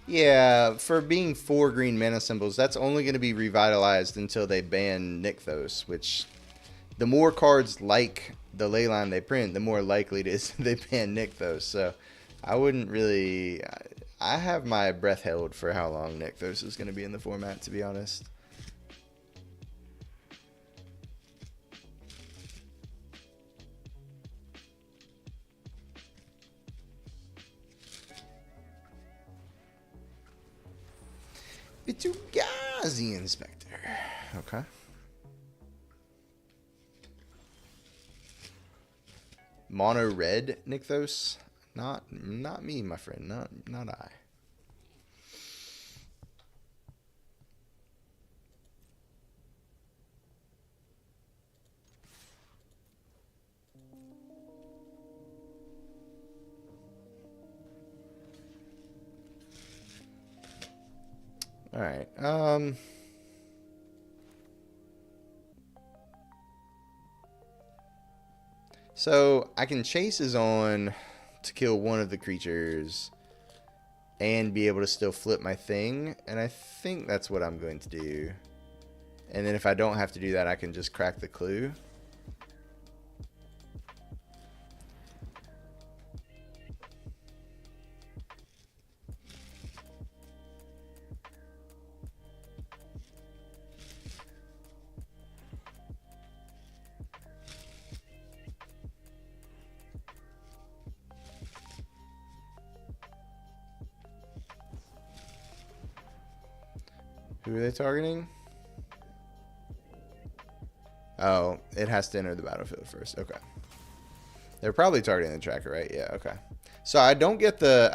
Yeah, for being 4 green mana symbols, that's only going to be revitalized until they ban Nykthos, which the more cards like the ley line they print, the more likely it is they ban Nykthos. So I wouldn't really. I have my breath held for how long Nykthos is going to be in the format, to be honest. Bitugazi Inspector. Okay. Mono red Nykthos. Not me, my friend. Not I. All right. So I can chase his on to kill one of the creatures and be able to still flip my thing, and I think that's what I'm going to do. And then if I don't have to do that, I can just crack the clue. Who are they targeting? Oh, it has to enter the battlefield first. Okay. They're probably targeting the tracker, right? Yeah, okay. So I don't kill the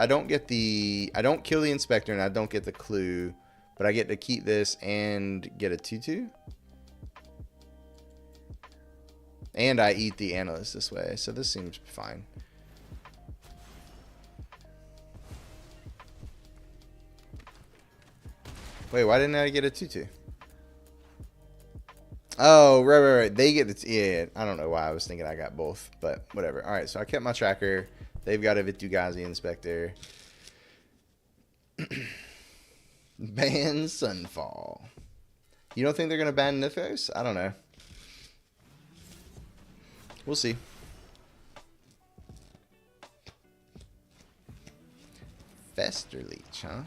inspector and I don't get the clue, but I get to keep this and get a 2/2. And I eat the analyst this way, so this seems fine. Wait, why didn't I get a 2/2? Oh, right. They get the... yeah, I don't know why I was thinking I got both, but whatever. All right, so I kept my tracker. They've got a Vitu-Ghazi Inspector. Ban Sunfall. You don't think they're going to ban Nykthos? I don't know. We'll see. Fester Leech, huh?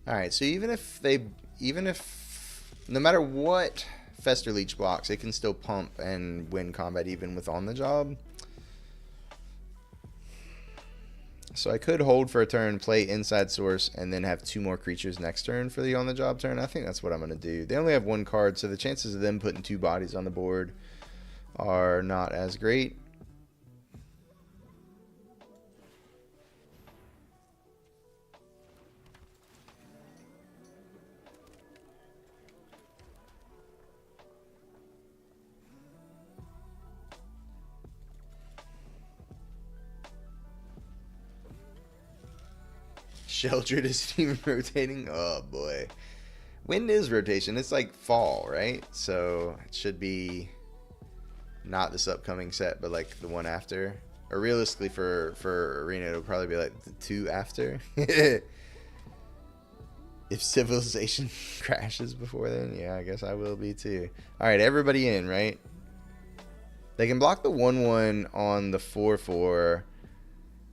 Alright, so even if no matter what Fester Leech blocks, it can still pump and win combat even with on the job. So I could hold for a turn, play Inside Source, and then have 2 more creatures next turn for the on the job turn. I think that's what I'm going to do. They only have 1 card, so the chances of them putting 2 bodies on the board are not as great. Sheldred isn't even rotating. Oh boy. When is rotation? It's like fall, right? So it should be not this upcoming set, but like the one after. Or realistically for Arena, it'll probably be like the 2 after. If Civilization crashes before then, yeah, I guess I will be too. Alright, everybody in, right? They can block the 1/1 on the 4/4.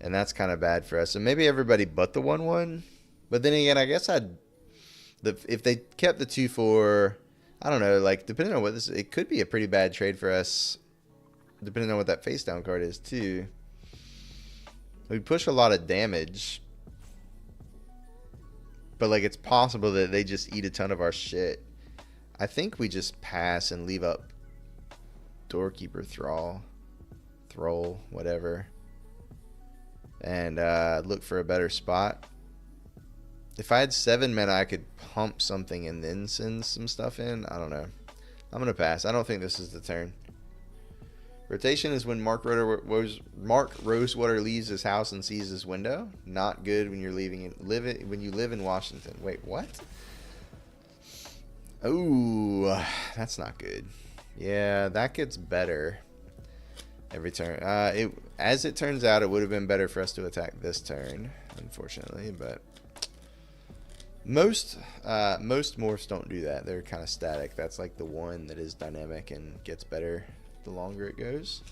And that's kind of bad for us. So maybe everybody but the 1/1. But then again, I guess if they kept the 2/4, I don't know, like depending on what this, it could be a pretty bad trade for us, depending on what that face down card is too. We push a lot of damage, but like it's possible that they just eat a ton of our shit. I think we just pass and leave up Doorkeeper, Thrall, whatever. And look for a better spot. If I had 7 mana, I could pump something and then send some stuff in. I don't know. I'm going to pass. I don't think this is the turn. Rotation is when Mark Rosewater leaves his house and sees his window. Not good when you're when you live in Washington. Wait, what? Ooh, that's not good. Yeah, that gets better. every turn. As it turns out, it would have been better for us to attack this turn, unfortunately. But most morphs don't do that. They're kind of static. That's like the one that is dynamic and gets better the longer it goes.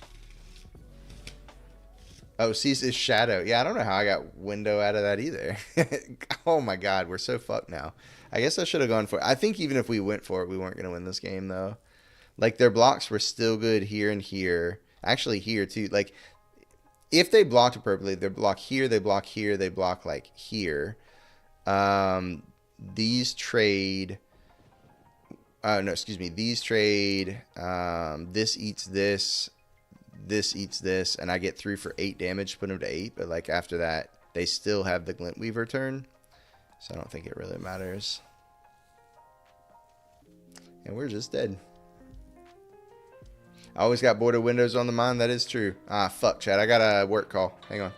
Oh, sees his shadow. Yeah, I don't know how I got window out of that either. Oh my god, we're so fucked now. I guess I should have gone for it. I think even if we went for it, we weren't going to win this game, though. Like, their blocks were still good here and here. Actually, here, too. Like, if they blocked appropriately, they block here, they block here, they block, like, here. These trade... no, excuse me. These trade... this eats this. This eats this, and I get through for 8 damage, put them to 8, but like after that, they still have the Glint Weaver turn, so I don't think it really matters. And we're just dead. I always got border windows on the mind, that is true. Ah, fuck, Chad, I got a work call. Hang on.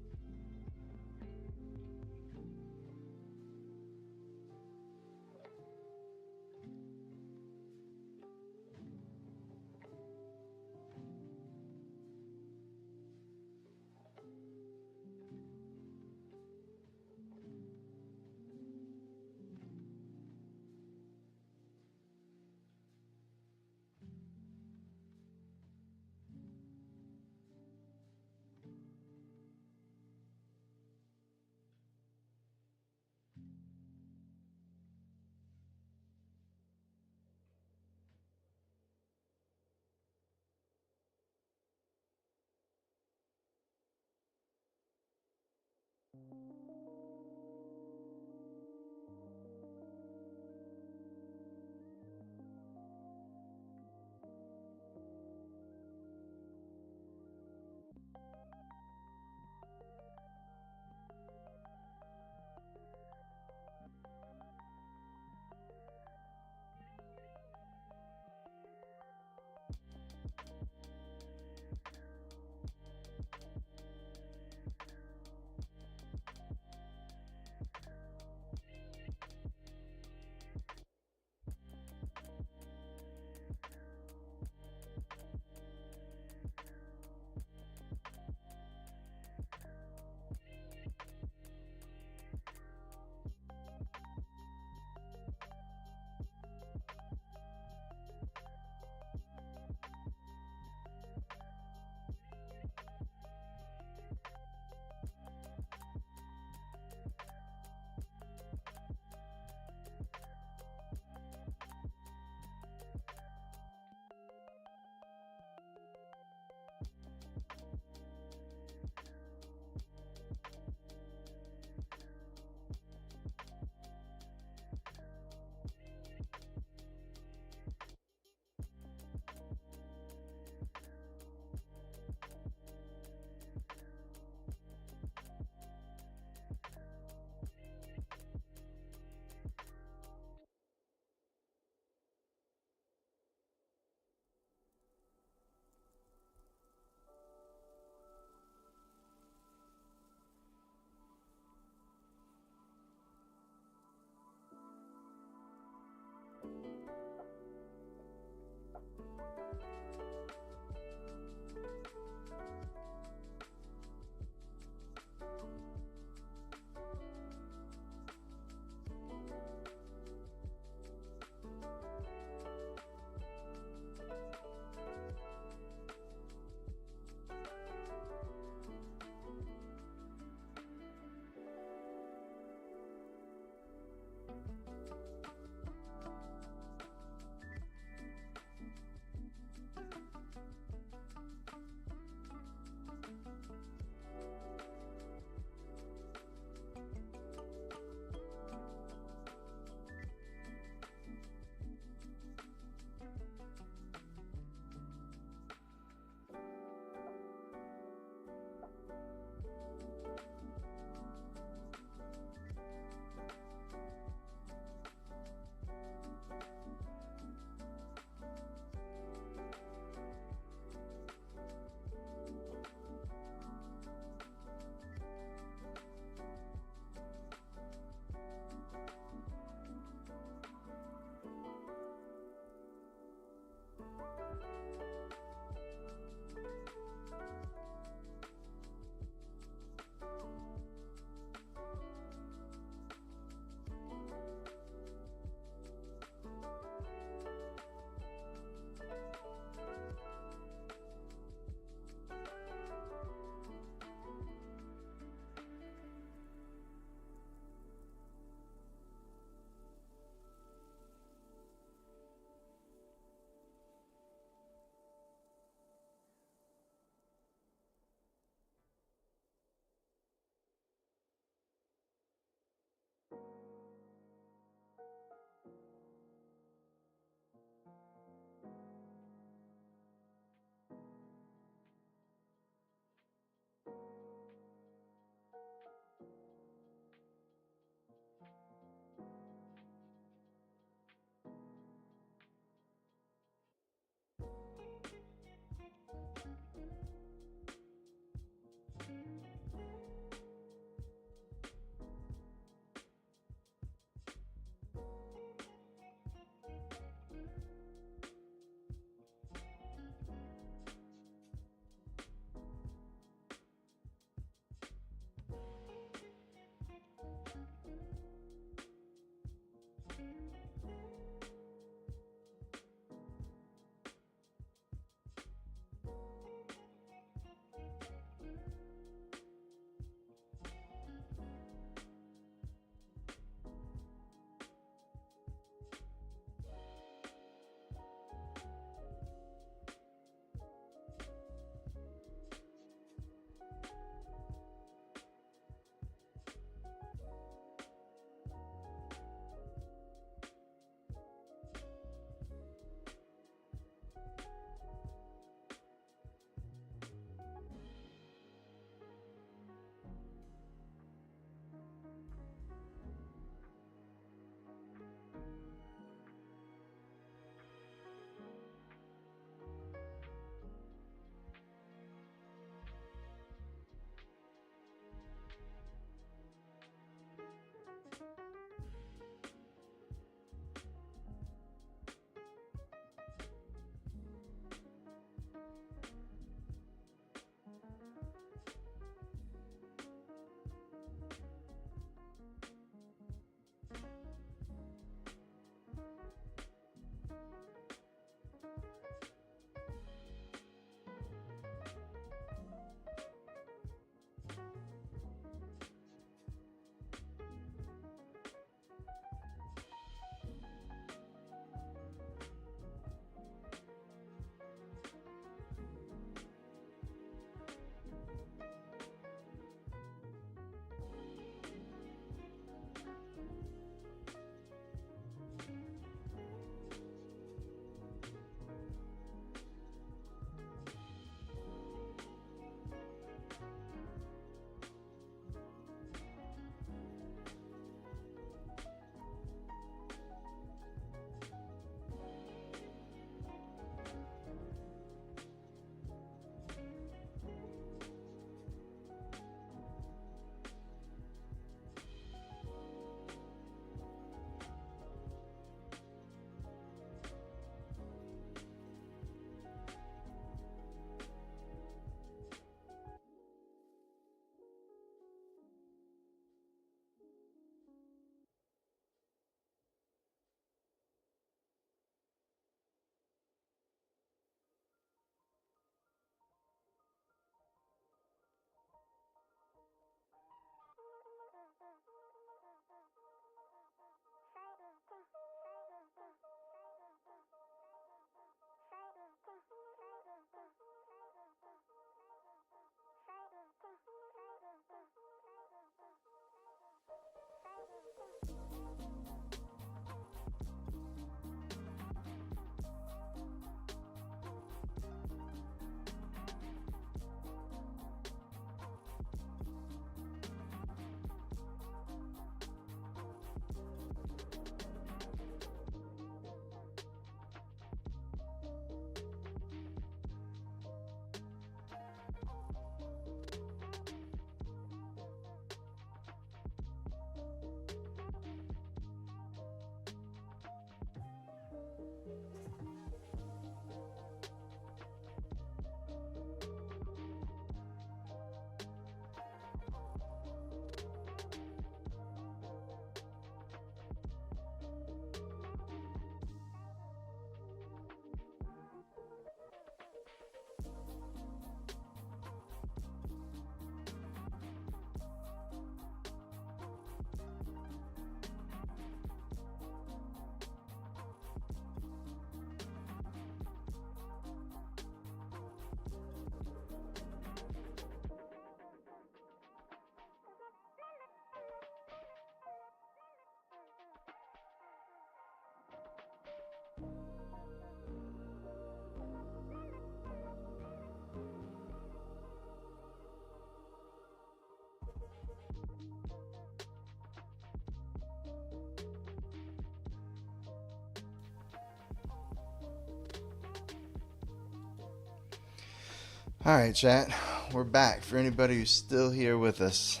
All right, chat. We're back. For anybody who's still here with us,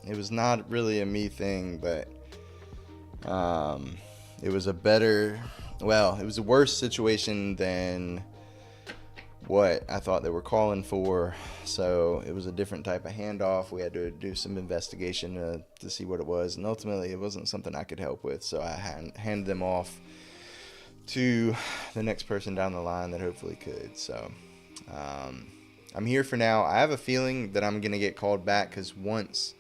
it was not really a me thing, but it was a better, well, it was a worse situation than what I thought they were calling for. So it was a different type of handoff. We had to do some investigation to see what it was, and ultimately it wasn't something I could help with. So I handed them off to the next person down the line that hopefully could. So I'm here for now. I have a feeling that I'm gonna get called back because once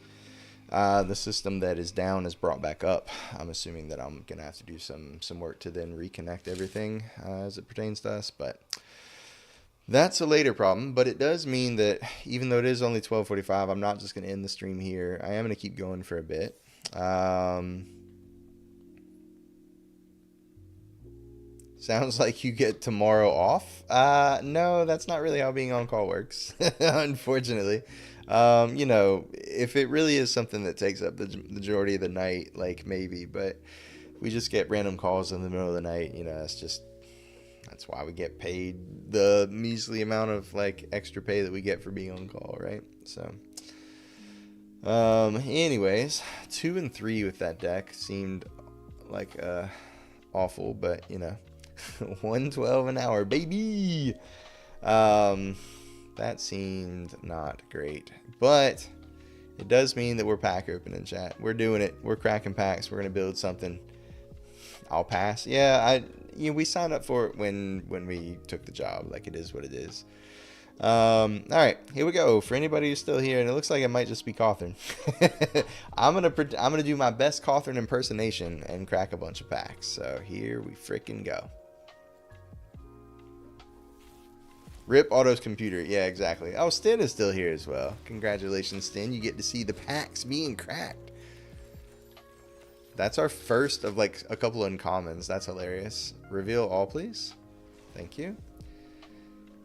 the system that is down is brought back up, I'm assuming that I'm gonna have to do some work to then reconnect everything as it pertains to us. But that's a later problem. But it does mean that even though it is only 12:45, I'm not just gonna end the stream here. I am gonna keep going for a bit. Sounds like you get tomorrow off. No, that's not really how being on call works, unfortunately. You know, if it really is something that takes up the majority of the night, like maybe, but we just get random calls in the middle of the night. You know, that's why we get paid the measly amount of like extra pay that we get for being on call, right? So, anyways, 2 and 3 with that deck seemed like awful, but you know. 112 an hour, baby. That seemed not great, but it does mean that we're pack opening, chat. We're doing it. We're cracking packs. We're gonna build something. I'll pass. Yeah, we signed up for it when we took the job. Like, it is what it is. All right, here we go. For anybody who's still here, and it looks like it might just be Cawthorn. I'm gonna do my best Cawthorn impersonation and crack a bunch of packs. So here we freaking go. Rip Auto's computer. Yeah, exactly. Oh, Stin is still here as well. Congratulations, Stin. You get to see the packs being cracked. That's our first of like a couple of uncommons. That's hilarious. Reveal all, please. Thank you.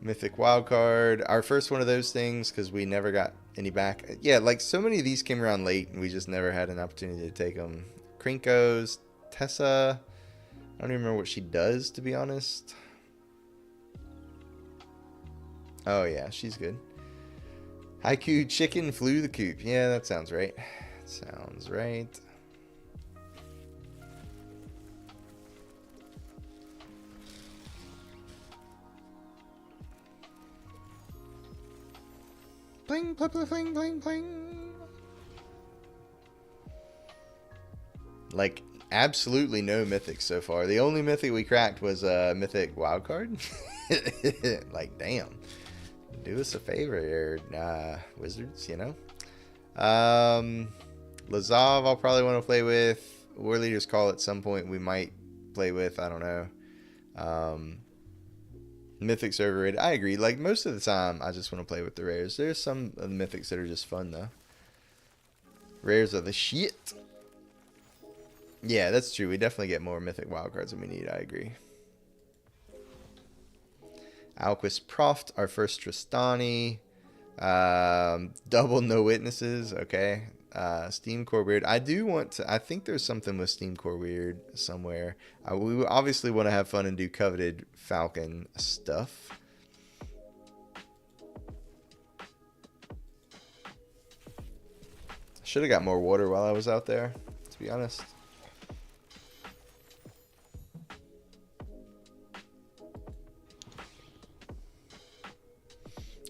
Mythic Wildcard. Our first one of those things because we never got any back. Yeah, like so many of these came around late and we just never had an opportunity to take them. Krinkos. Tessa. I don't even remember what she does, to be honest. Oh, yeah, she's good. Haiku Chicken Flew the Coop. Yeah, that sounds right. Sounds right. Bling, bling, bling, bling, bling, bling. Like, absolutely no mythics so far. The only mythic we cracked was a mythic wildcard. Like, damn. Do us a favor here, wizards, you know. Lazav I'll probably want to play with. War Leader's Call at some point we might play with. I don't know. Mythics are overrated. I agree. Like, most of the time, I just want to play with the rares. There's some of the mythics that are just fun, though. Rares are the shit. Yeah, that's true. We definitely get more mythic wildcards than we need. I agree. Alquist Proft, our first Tristani. Double No Witnesses. Okay. Steam Core Weird. I do want to. I think there's something with Steam Core Weird somewhere. We obviously want to have fun and do coveted Falcon stuff. Should have got more water while I was out there, to be honest.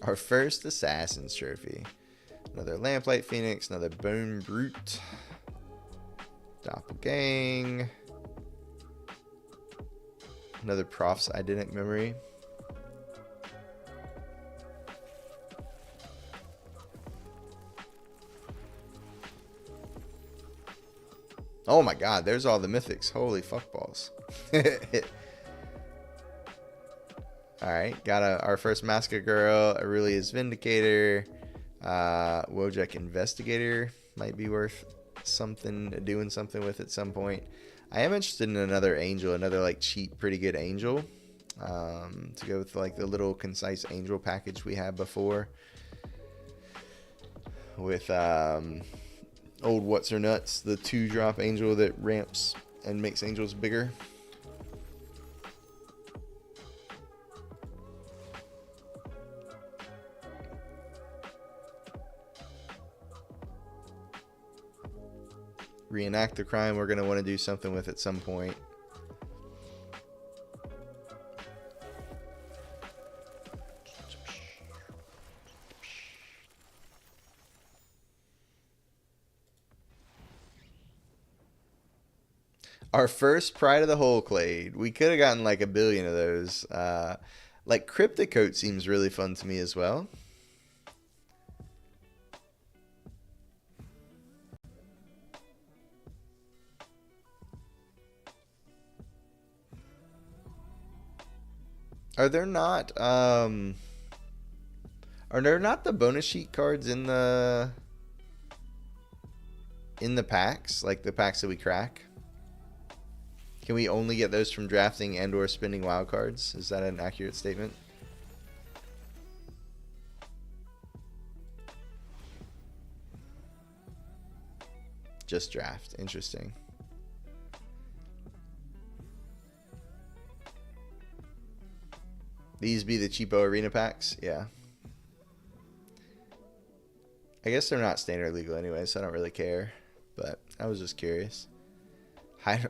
Our first Assassin's Trophy. Another Lamplight Phoenix, another Bone Brute. Doppelgang. Another Prof's Identic Memory. Oh my god, there's all the mythics. Holy fuckballs. Alright, got our first Maska Girl, Aurelia's Vindicator, Wojak Investigator, might be worth doing something with at some point. I am interested in another angel, another like cheap, pretty good angel, to go with like the little concise angel package we had before. With old What's Her Nuts, the 2-drop angel that ramps and makes angels bigger. reenact the crime we're going to want to do something with at some point. Our first Pride of the Whole Clade. We could have gotten like a billion of those. Like Cryptic Coat seems really fun to me as well. Are there not the bonus sheet cards in the packs, like the packs that we crack? Can we only get those from drafting and or spending wild cards? Is that an accurate statement? Just draft. Interesting. These be the cheapo arena packs? Yeah. I guess they're not standard legal anyway, so I don't really care. But I was just curious.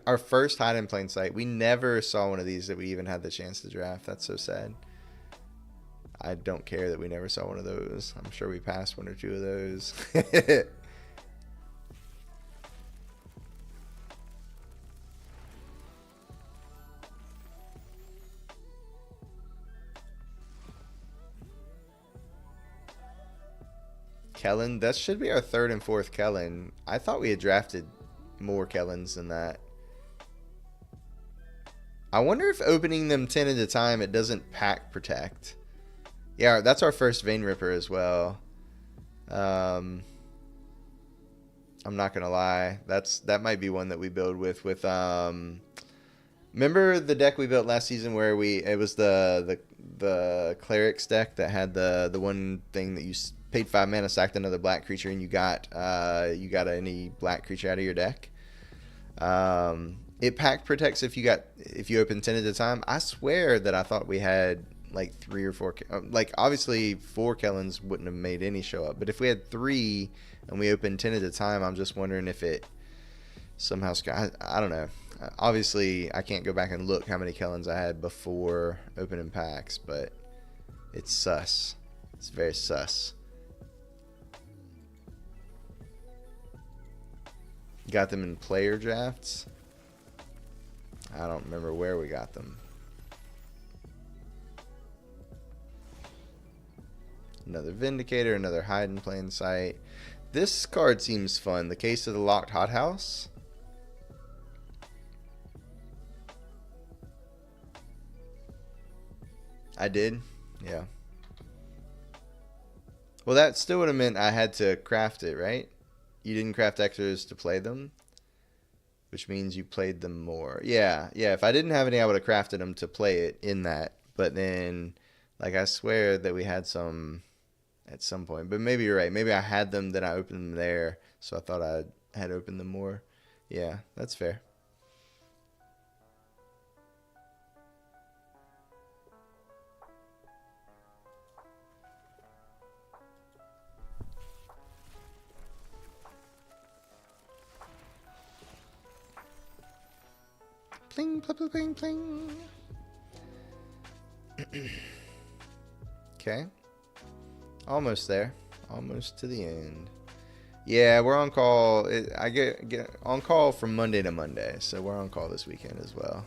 Our first hide in plain sight. We never saw one of these that we even had the chance to draft. That's so sad. I don't care that we never saw one of those. I'm sure we passed one or two of those. Kellen, that should be our third and fourth Kellen. I thought we had drafted more Kellens than that. I wonder if opening them 10 at a time, it doesn't pack protect. Yeah, that's our first Vein Ripper as well. I'm not gonna lie, that might be one that we build with remember the deck we built last season where it was the clerics deck that had the one thing that you paid 5 mana, sacked another black creature, and you got any black creature out of your deck. It pack protects if you open 10 at a time. I swear that I thought we had like 3 or 4. Like obviously 4 Kellens wouldn't have made any show up, but if we had 3 and we opened 10 at a time, I'm just wondering if it somehow. I don't know. Obviously, I can't go back and look how many Kellens I had before opening packs, but it's sus. It's very sus. Got them in player drafts. I don't remember where we got them. Another Vindicator, another Hide in Plain Sight. This card seems fun. The Case of the Locked Hothouse. I did? Yeah. Well, that still would have meant I had to craft it, right? You didn't craft extras to play them? Which means you played them more. Yeah, if I didn't have any, I would have crafted them to play it in that. But then, like, I swear that we had some at some point. But maybe you're right. Maybe I had them, then I opened them there. So I thought I had opened them more. Yeah, that's fair. Pling, pling, pling, pling. Okay. Almost there. Almost to the end. Yeah, we're on call. I get on call from Monday to Monday, so we're on call this weekend as well.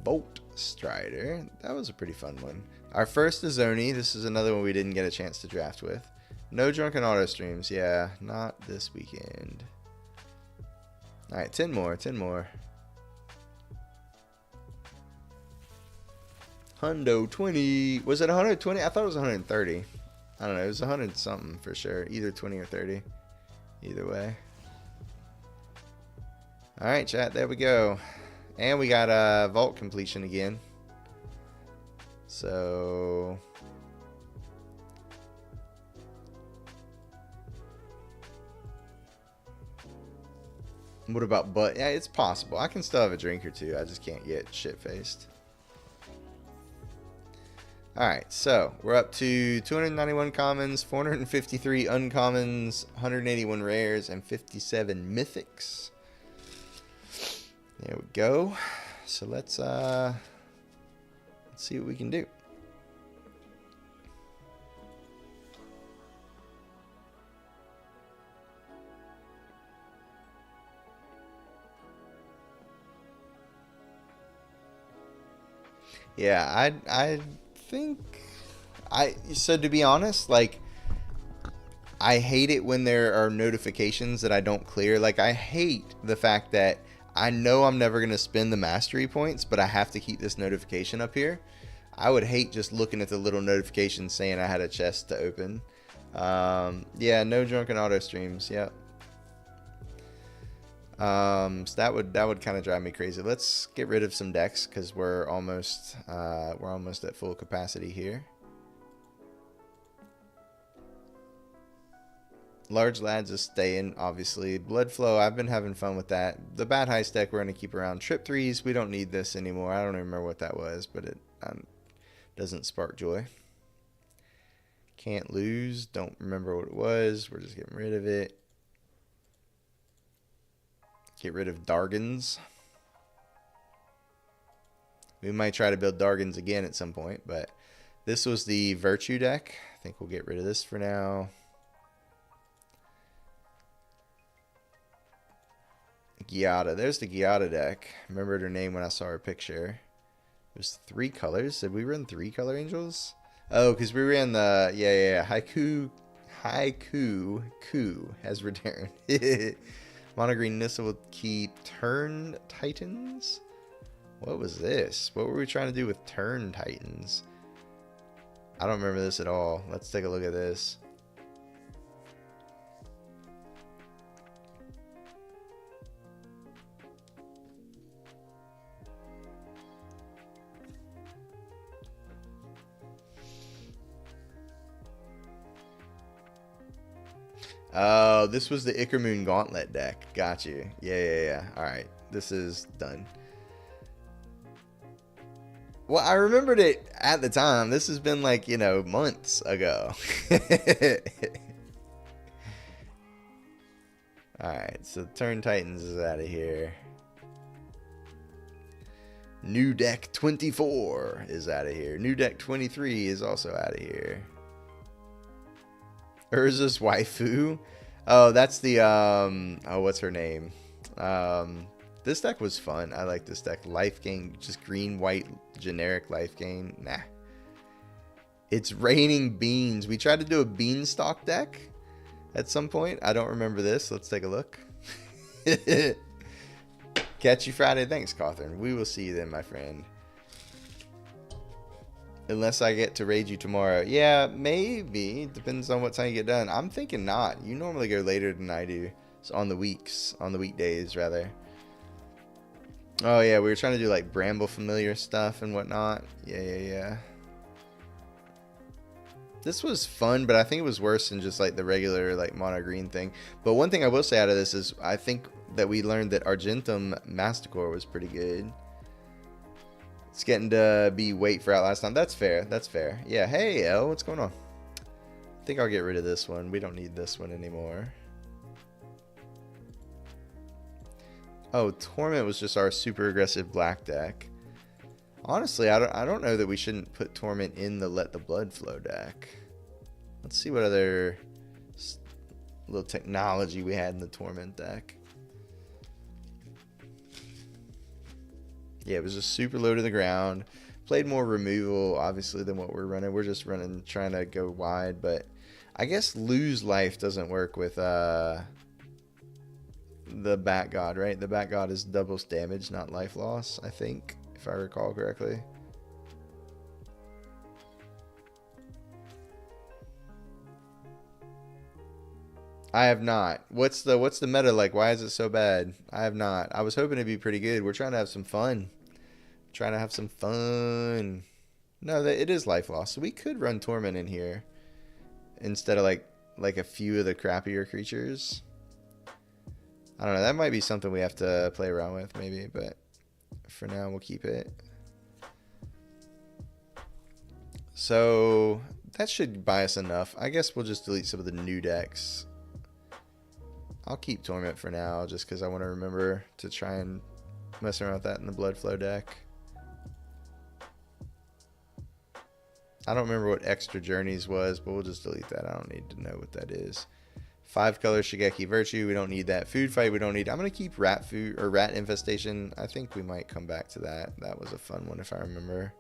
Bolt Strider. That was a pretty fun one. Our first is Oni. This is another one we didn't get a chance to draft with. No Drunken Auto Streams. Yeah, not this weekend. Alright, 10 more. 10 more. Hundo 20. Was it 120? I thought it was 130. I don't know. It was 100 something for sure. Either 20 or 30. Either way. Alright, chat. There we go. And we got a vault completion again. So... what about butt? Yeah, it's possible. I can still have a drink or two. I just can't get shit-faced. Alright, so we're up to 291 commons, 453 uncommons, 181 rares, and 57 mythics. There we go. So let's see what we can do. Yeah, I think so to be honest, like I hate it when there are notifications that I don't clear. Like I hate the fact that I know I'm never going to spend the mastery points, but I have to keep this notification up here. I would hate just looking at the little notification saying I had a chest to open. Yeah, no drunken auto streams. Yep. So that would kind of drive me crazy. Let's get rid of some decks because we're almost at full capacity here. Large Lads is staying, obviously. Blood Flow, I've been having fun with that. The Bad Heist deck we're going to keep around. Trip 3s, we don't need this anymore. I don't even remember what that was, but it doesn't spark joy. Can't Lose, don't remember what it was. We're just getting rid of it. Get rid of Dargans. We might try to build Dargans again at some point, but this was the Virtue deck. I think we'll get rid of this for now. Giada. There's the Giada deck. Remembered her name when I saw her picture. It was 3 colors. Did we run 3 color angels? Oh, because we ran the... Yeah. Haiku Ku has returned. Mono Green Nissa will keep Turn Titans. What was this? What were we trying to do with Turn Titans? I don't remember this at all. Let's take a look at this. Oh, this was the Ickermoon Gauntlet deck. Got you. Yeah. Alright. This is done. Well, I remembered it at the time. This has been like, months ago. Alright, so Turn Titans is out of here. New Deck 24 is out of here. New Deck 23 is also out of here. Urza's waifu. Oh, that's the what's her name? This deck was fun. I like this deck. Life gain, just green, white, generic life gain. Nah. It's raining beans. We tried to do a beanstalk deck at some point. I don't remember this. Let's take a look. Catch you Friday. Thanks, Cawthorn. We will see you then, my friend. Unless I get to raid you tomorrow. Yeah, maybe. Depends on what time you get done. I'm thinking not. You normally go later than I do. So on the weekdays, rather. Oh, yeah, we were trying to do, like, Bramble Familiar stuff and whatnot. Yeah. This was fun, but I think it was worse than just, like, the regular, like, mono green thing. But one thing I will say out of this is I think that we learned that Argentum Masticore was pretty good. It's getting to be wait for Outlast time. That's fair. Yeah, hey, L, what's going on? I think I'll get rid of this one. We don't need this one anymore. Oh, Torment was just our super aggressive black deck. Honestly, I don't know that we shouldn't put Torment in the Let the Blood Flow deck. Let's see what other little technology we had in the Torment deck. Yeah, it was just super low to the ground. Played more removal, obviously, than what we're running. We're just trying to go wide, but I guess Lose Life doesn't work with the Bat God, right? The Bat God is doubles damage, not life loss, I think, if I recall correctly. I have not. What's the meta like? Why is it so bad? I have not. I was hoping it'd be pretty good. We're trying to have some fun. No, it is life loss. So we could run Torment in here instead of like a few of the crappier creatures. I don't know. That might be something we have to play around with maybe, but for now we'll keep it. So that should buy us enough. I guess we'll just delete some of the new decks. I'll keep Torment for now just because I want to remember to try and mess around with that in the Blood Flow deck. I don't remember what Extra Journeys was, but we'll just delete that. I don't need to know what that is. 5-color Shigeki Virtue, we don't need that. Food Fight, we don't need. I'm gonna keep Rat Infestation. I think we might come back to that. That was a fun one if I remember.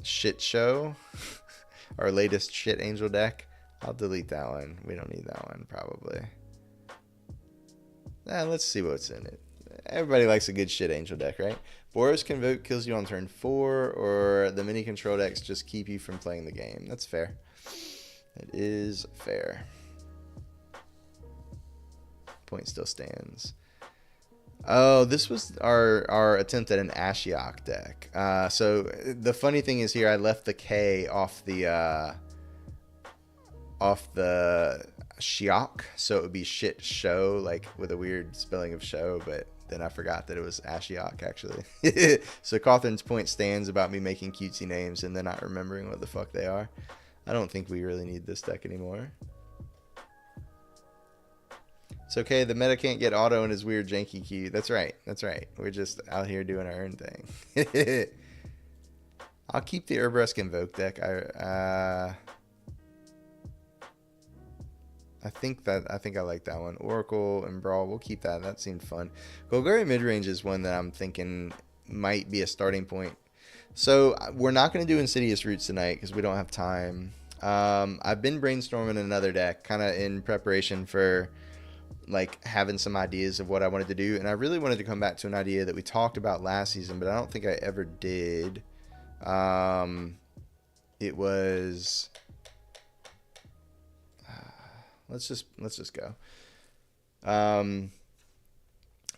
Shit Show, our latest Shit Angel deck. I'll delete that one. We don't need that one probably. Let's see what's in it. Everybody likes a good Shit Angel deck, right? Boros Convoke kills you on turn 4, or the mini control decks just keep you from playing the game. That's fair. It is fair. Point still stands. Oh, this was our attempt at an Ashiok deck. So the funny thing is here, I left the K off the Shiok, so it would be Shit Show, like with a weird spelling of show, but then I forgot that it was Ashiok, actually. So Cawthorne's point stands about me making cutesy names and then not remembering what the fuck they are. I don't think we really need this deck anymore. It's okay, the meta can't get auto in his weird janky queue. That's right, that's right. We're just out here doing our own thing. I'll keep the Urbrusque Invoke deck. I think I like that one. Oracle and Brawl, we'll keep that. That seemed fun. Golgari Midrange is one that I'm thinking might be a starting point. So we're not going to do Insidious Roots tonight because we don't have time. I've been brainstorming another deck kind of in preparation for like having some ideas of what I wanted to do. And I really wanted to come back to an idea that we talked about last season, but I don't think I ever did. It was... Let's just go.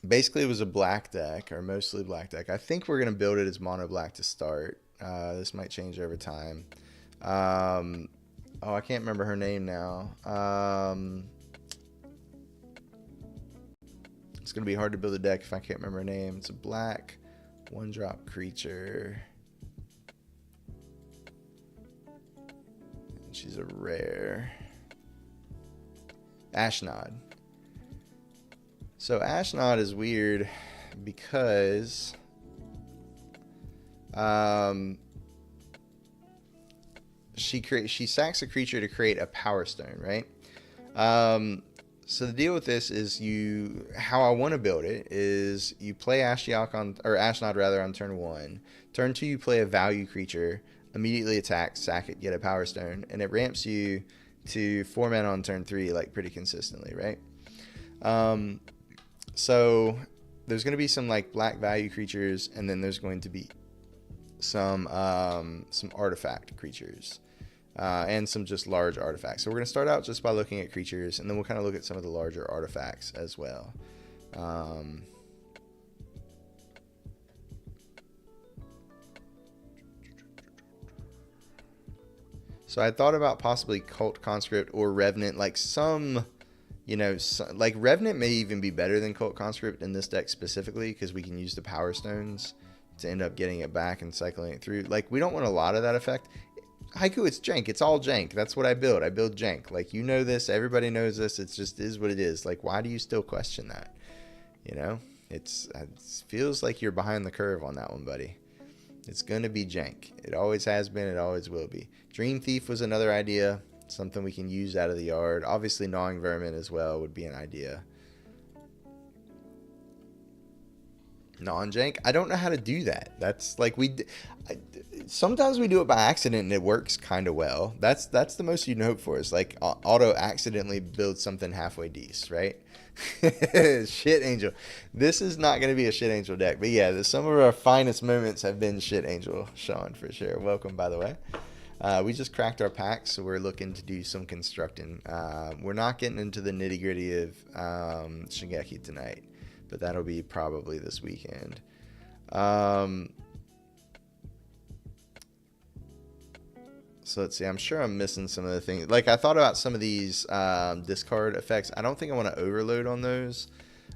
Basically, it was a black deck, or mostly black deck. I think we're going to build it as mono black to start. This might change over time. Oh, I can't remember her name now. It's going to be hard to build a deck if I can't remember her name. It's a black 1-drop creature. And she's a rare. Ashnod. So Ashnod is weird because she sacks a creature to create a Power Stone, right? So the deal with this is how I want to build it is you play Ashnod rather on turn 1. Turn 2 you play a value creature, immediately attack, sack it, get a Power Stone, and it ramps you to 4 mana on turn 3 like pretty consistently, right? So there's going to be some like black value creatures, and then there's going to be some artifact creatures, and some just large artifacts. So we're going to start out just by looking at creatures, and then we'll kind of look at some of the larger artifacts as well. So I thought about possibly Cult Conscript or Revenant, like some, like Revenant may even be better than Cult Conscript in this deck specifically because we can use the Power Stones to end up getting it back and cycling it through. Like, we don't want a lot of that effect. Haiku, it's jank. It's all jank. That's what I build. I build jank. Like, you know this. Everybody knows this. It just is what it is. Like, why do you still question that? It feels like you're behind the curve on that one, buddy. It's going to be jank. It always has been. It always will be. Dream Thief was another idea. Something we can use out of the yard. Obviously, Gnawing Vermin as well would be an idea. Non-jank? I don't know how to do that. That's like sometimes we do it by accident and it works kind of well. That's the most you can hope for is like auto accidentally build something halfway decent, right? Shit Angel. This is not going to be a Shit Angel deck, but yeah, some of our finest moments have been Shit Angel, Sean, for sure. Welcome, by the way. We just cracked our pack, so we're looking to do some constructing. We're not getting into the nitty gritty of Shingeki tonight, but that'll be probably this weekend. So let's see. I'm sure I'm missing some of the things. Like, I thought about some of these discard effects. I don't think I want to overload on those.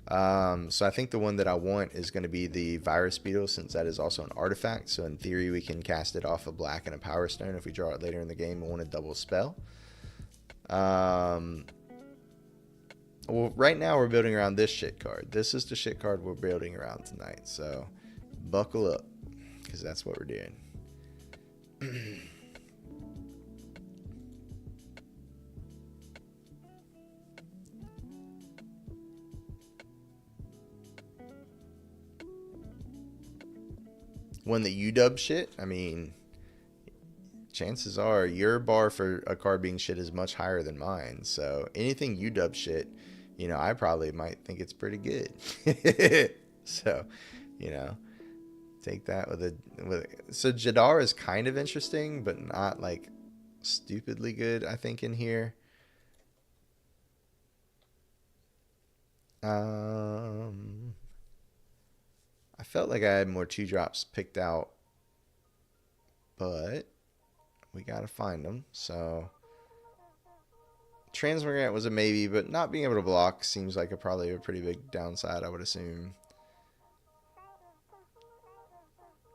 So I think the one that I want is going to be the Virus Beetle, since that is also an artifact. So in theory, we can cast it off a black and a Power Stone if we draw it later in the game and want a double spell. Well, right now we're building around this shit card. This is the shit card we're building around tonight. So buckle up, because that's what we're doing. One that you dub shit, I mean, chances are your bar for a card being shit is much higher than mine. So anything you dub shit, you know, I probably might think it's pretty good. So, you know, take that with a so Jadar is kind of interesting, but not like stupidly good, I think, in here. I felt like I had more 2-drops picked out, but we gotta find them. So Transmogrant was a maybe, but not being able to block seems like probably a pretty big downside, I would assume.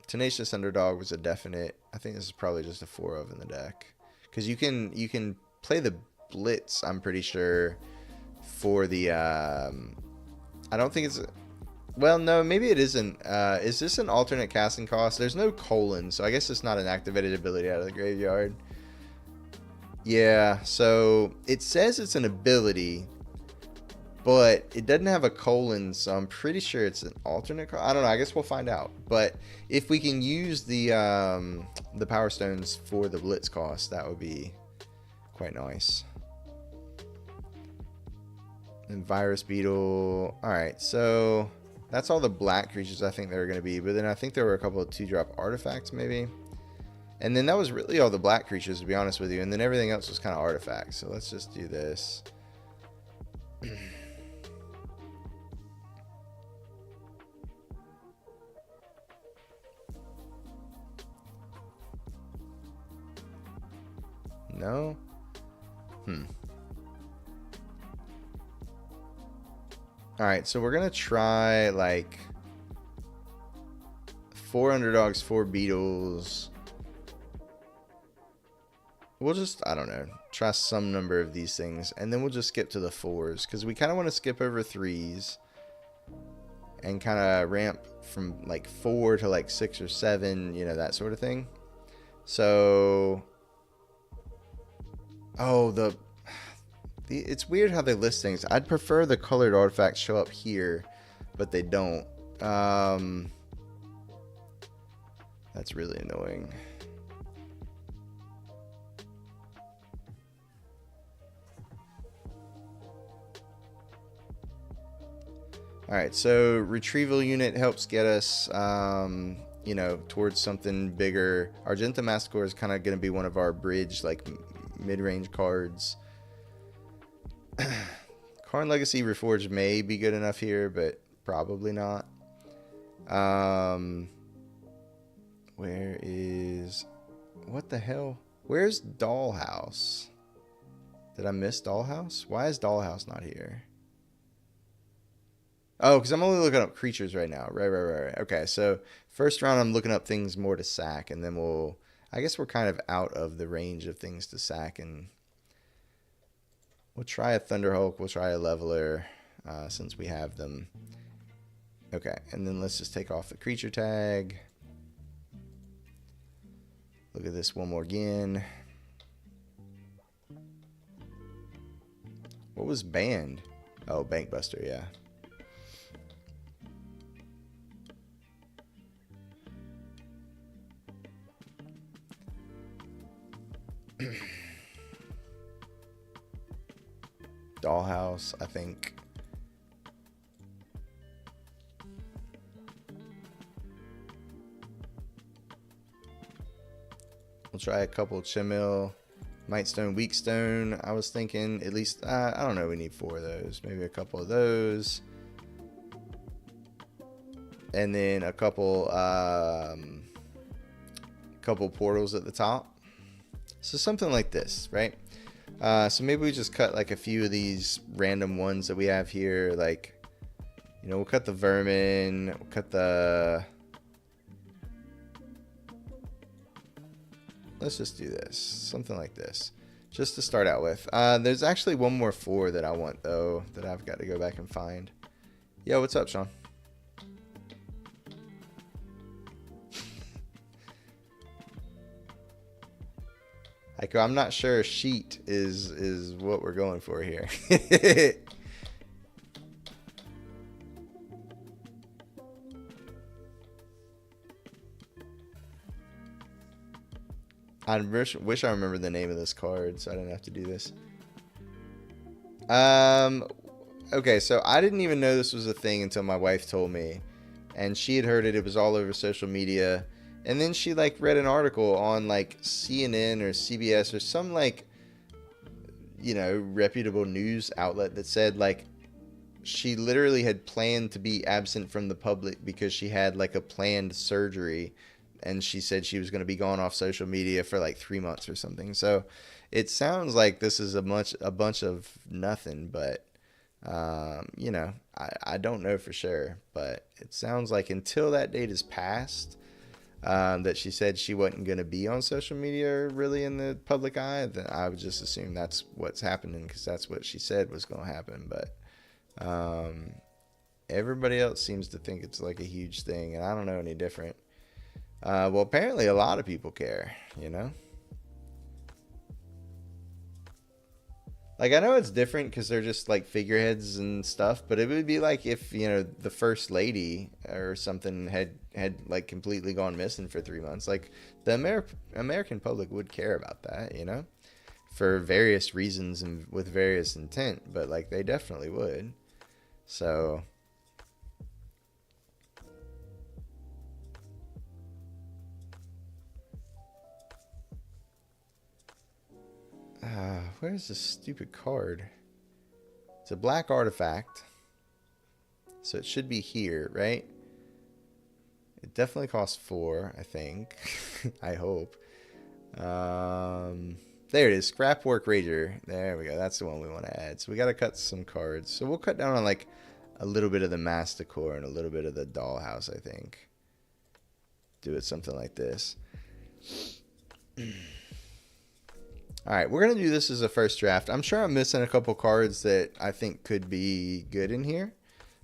Tenacious Underdog was a definite. I think this is probably just a 4 of in the deck, because you can play the Blitz, I'm pretty sure, for the I don't think it's, well, no, maybe it isn't. Is this an alternate casting cost? There's no colon, so I guess it's not an activated ability out of the graveyard. Yeah, so it says it's an ability, but it doesn't have a colon, so I'm pretty sure it's an alternate. I don't know. I guess we'll find out. But if we can use the Power Stones for the Blitz cost, that would be quite nice. And Virus Beetle. All right, so that's all the black creatures I think there are going to be. But then I think there were a couple of 2-drop artifacts maybe. And then that was really all the black creatures, to be honest with you. And then everything else was kind of artifacts. So let's just do this. No? Alright, so we're going to try, like, 4 Underdogs, 4 Beetles. We'll just, I don't know, try some number of these things. And then we'll just skip to the 4s, because we kind of want to skip over 3s. And kind of ramp from, like, 4 to, like, 6 or 7, you know, that sort of thing. So... Oh, it's weird how they list things. I'd prefer the colored artifacts show up here, but they don't. That's really annoying. Alright, so retrieval unit helps get us, you know, towards something bigger. Argenta Masticore is kind of going to be one of our bridge, like, mid-range cards. Karn Legacy Reforged may be good enough here, but probably not. Where is... What the hell? Where's Dollhouse? Did I miss Dollhouse? Why is Dollhouse not here? Oh, because I'm only looking up creatures right now. Right. Okay, so first round I'm looking up things more to sack, and then we'll... I guess we're kind of out of the range of things to sack, and we'll try a Thunderhulk, we'll try a Leveler, since we have them. Okay, and then let's just take off the creature tag. Look at this one more again. What was banned? Oh, Bankbuster, yeah. Dollhouse, I think. We'll try a couple Chimil, Mightstone, Weakstone. I was thinking at least, I don't know, we need 4 of those. Maybe a couple of those. And then a couple portals at the top. So something like this, right? So maybe we just cut like a few of these random ones that we have here, like You know, we'll cut the vermin. We'll cut the... Let's just do this. Something like this. Just to start out with. There's actually one more 4 that I want, though, that I've got to go back and find. Yo, what's up, Sean? Heiko, I'm not sure sheet is what we're going for here. I wish I remember the name of this card so I didn't have to do this. Okay, so I didn't even know this was a thing until my wife told me. And she had heard it. It was all over social media. And then she, like, read an article on, like, CNN or CBS or some, like, you know, reputable news outlet that said, like, she literally had planned to be absent from the public because she had, like, a planned surgery. And she said she was going to be gone off social media for, like, 3 months or something. So it sounds like this is a bunch of nothing, but... you know, I don't know for sure, but it sounds like until that date is passed, that she said she wasn't going to be on social media really in the public eye, then I would just assume that's what's happening because that's what she said was going to happen. But everybody else seems to think it's like a huge thing, and I don't know any different. Well, apparently a lot of people care, you know? Like, I know it's different because they're just, like, figureheads and stuff, but it would be like if, you know, the first lady or something had like, completely gone missing for 3 months. Like, the American public would care about that, you know? For various reasons and with various intent, but, like, they definitely would. So... where's this stupid card? It's a black artifact. So it should be here, right? It definitely costs 4, I think. I hope. There it is. Scrapwork Rager. There we go. That's the one we want to add. So we got to cut some cards. So we'll cut down on like a little bit of the Masticore and a little bit of the Dollhouse, I think. Do it something like this. Alright, we're going to do this as a first draft. I'm sure I'm missing a couple cards that I think could be good in here.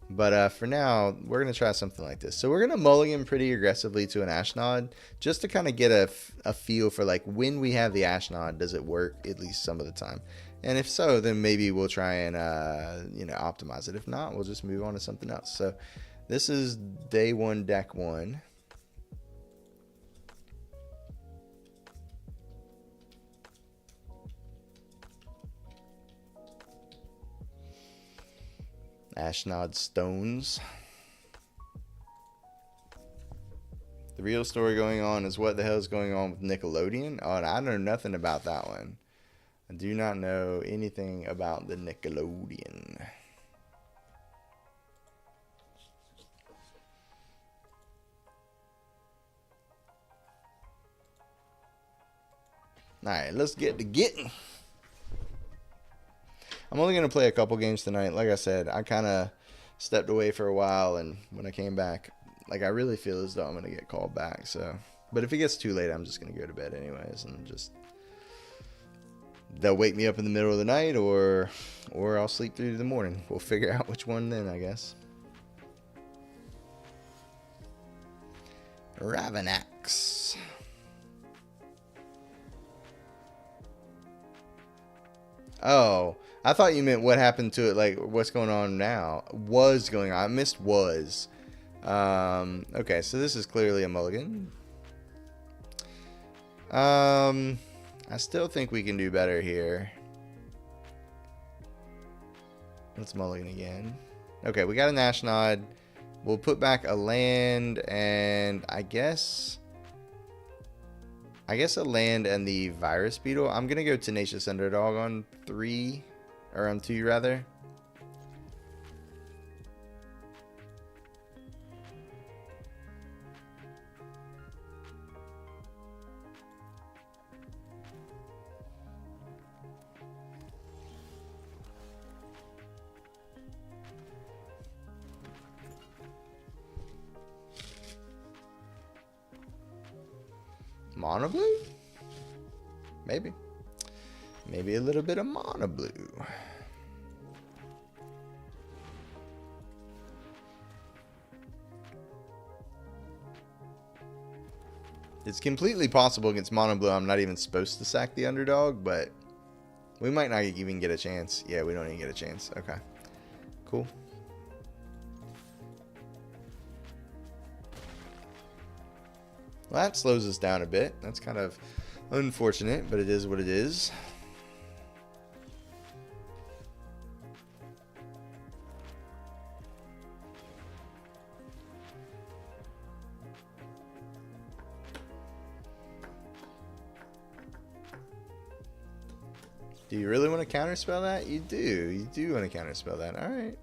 But for now, we're going to try something like this. So we're going to mulligan pretty aggressively to an Ashnod just to kind of get a feel for like when we have the Ashnod, does it work at least some of the time? And if so, then maybe we'll try and you know, optimize it. If not, we'll just move on to something else. So this is day 1, deck 1. Ashnod Stones. The real story going on is what the hell is going on with Nickelodeon? Oh, and I know nothing about that one. I do not know anything about the Nickelodeon. Alright, let's get to getting. I'm only going to play a couple games tonight. Like I said, I kind of stepped away for a while, and when I came back, like I really feel as though I'm going to get called back. So, but if it gets too late, I'm just going to go to bed anyways, and just they'll wake me up in the middle of the night, or I'll sleep through the morning. We'll figure out which one then, I guess. Ravanax. Oh, I thought you meant what happened to it, like what's going on now. Was going on. I missed was. Okay, so this is clearly a mulligan. I still think we can do better here. Let's mulligan again. Okay, we got an Ashnod. We'll put back a land and I guess a land and the Virus Beetle. I'm going to go Tenacious Underdog on 3, or on 2 rather. Mono blue? Maybe. Maybe a little bit of mono blue. It's completely possible against mono blue I'm not even supposed to sack the underdog, but we might not even get a chance. Yeah, we don't even get a chance. Okay. Cool. Well, that slows us down a bit. That's kind of unfortunate, but it is what it is. Do you really want to counterspell that? You do. You do want to counterspell that. All right.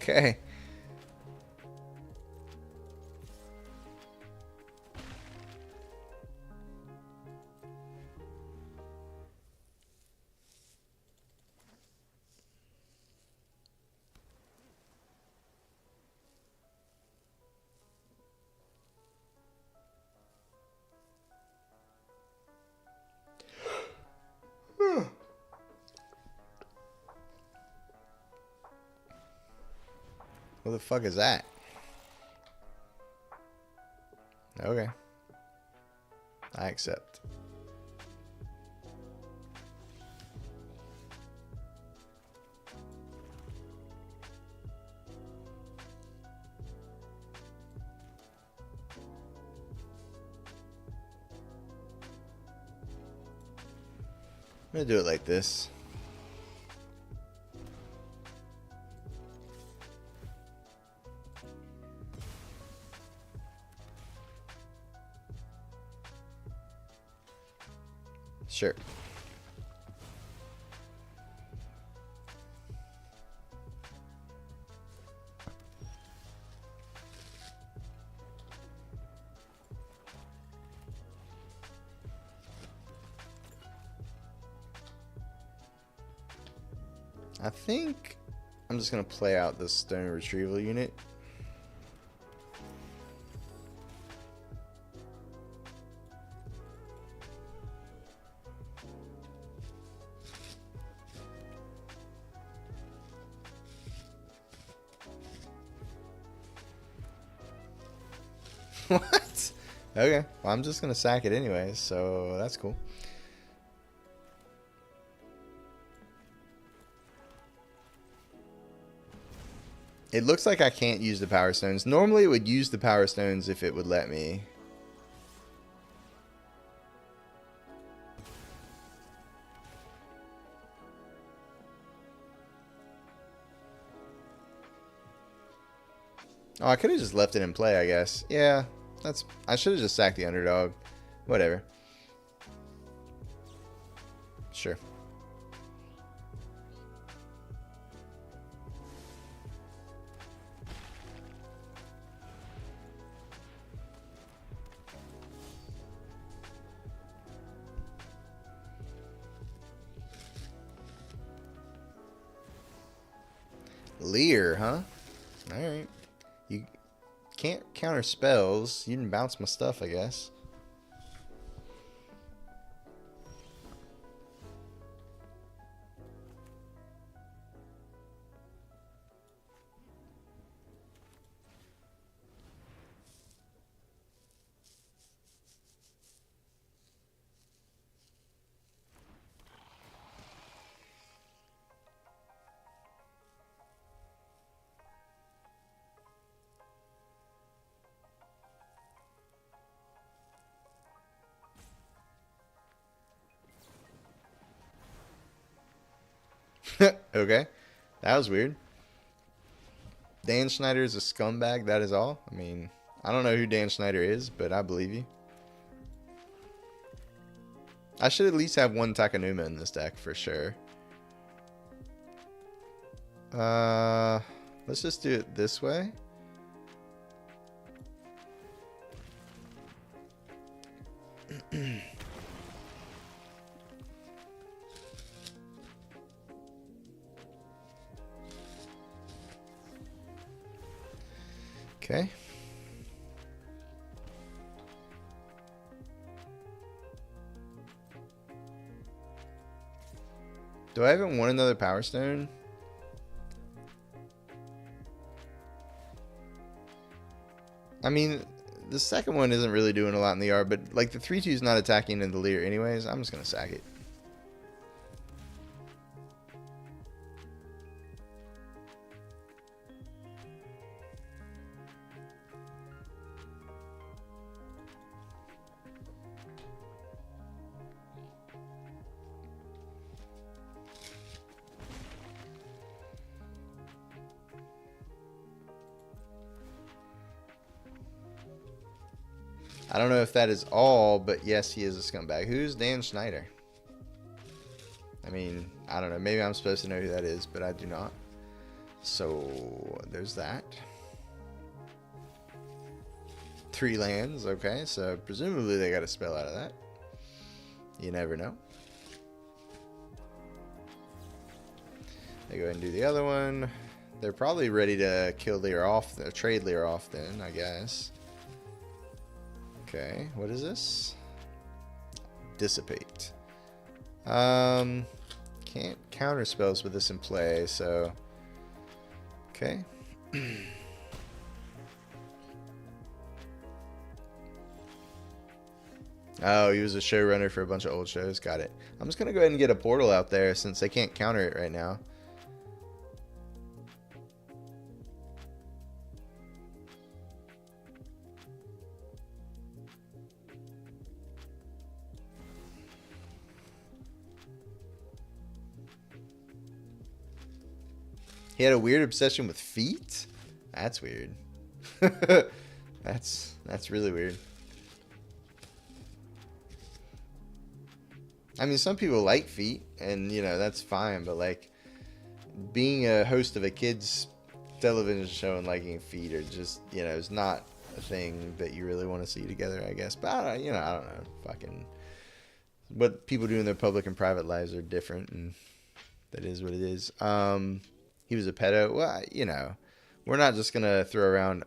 Okay. What the fuck is that? Okay. I accept. I'm gonna do it like this. Sure. I think I'm just going to play out this stone retrieval unit. What? Okay. Well, I'm just going to sack it anyways, so that's cool. It looks like I can't use the power stones. Normally it would use the power stones if it would let me. Oh, I could have just left it in play, I guess. Yeah, I should have just sacked the underdog. Whatever. Sure. Leer, huh? Alright. You can't counter spells. You can bounce my stuff, I guess. Okay. That was weird. Dan Schneider is a scumbag, that is all. I mean, I don't know who Dan Schneider is, but I believe you. I should at least have one Takanuma in this deck for sure. Let's just do it this way. Okay. Do I even want another Power Stone? I mean, the second one isn't really doing a lot in the yard, but like the 3/2 is not attacking in the leader anyways. I'm just gonna sack it. I don't know if that is all, but yes, he is a scumbag. Who's Dan Schneider? I mean, I don't know. Maybe I'm supposed to know who that is, but I do not. So, there's that. 3 lands. Okay, so presumably they got a spell out of that. You never know. They go ahead and do the other one. They're probably ready to kill Lear off, trade Lear off then, I guess. Okay, what is this? Dissipate. Can't counter spells with this in play, so okay. Oh, he was a showrunner for a bunch of old shows. Got it. I'm just gonna go ahead and get a portal out there since they can't counter it right now. He had a weird obsession with feet? That's weird. That's really weird. I mean, some people like feet, and, you know, that's fine, but, like, being a host of a kid's television show and liking feet are just, you know, it's not a thing that you really want to see together, I guess. But, I don't know. Fucking, what people do in their public and private lives are different, and that is what it is. He was a pedo. Well, you know, we're not just gonna throw around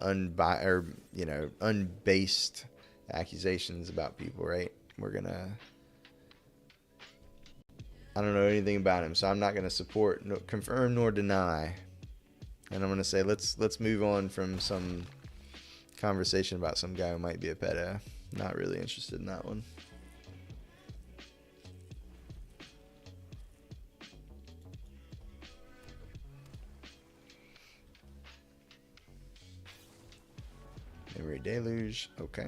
unbased accusations about people, right? We're gonna. I don't know anything about him, so I'm not gonna support, confirm, nor deny. And I'm gonna say let's move on from some conversation about some guy who might be a pedo. Not really interested in that one. Memory Deluge, okay.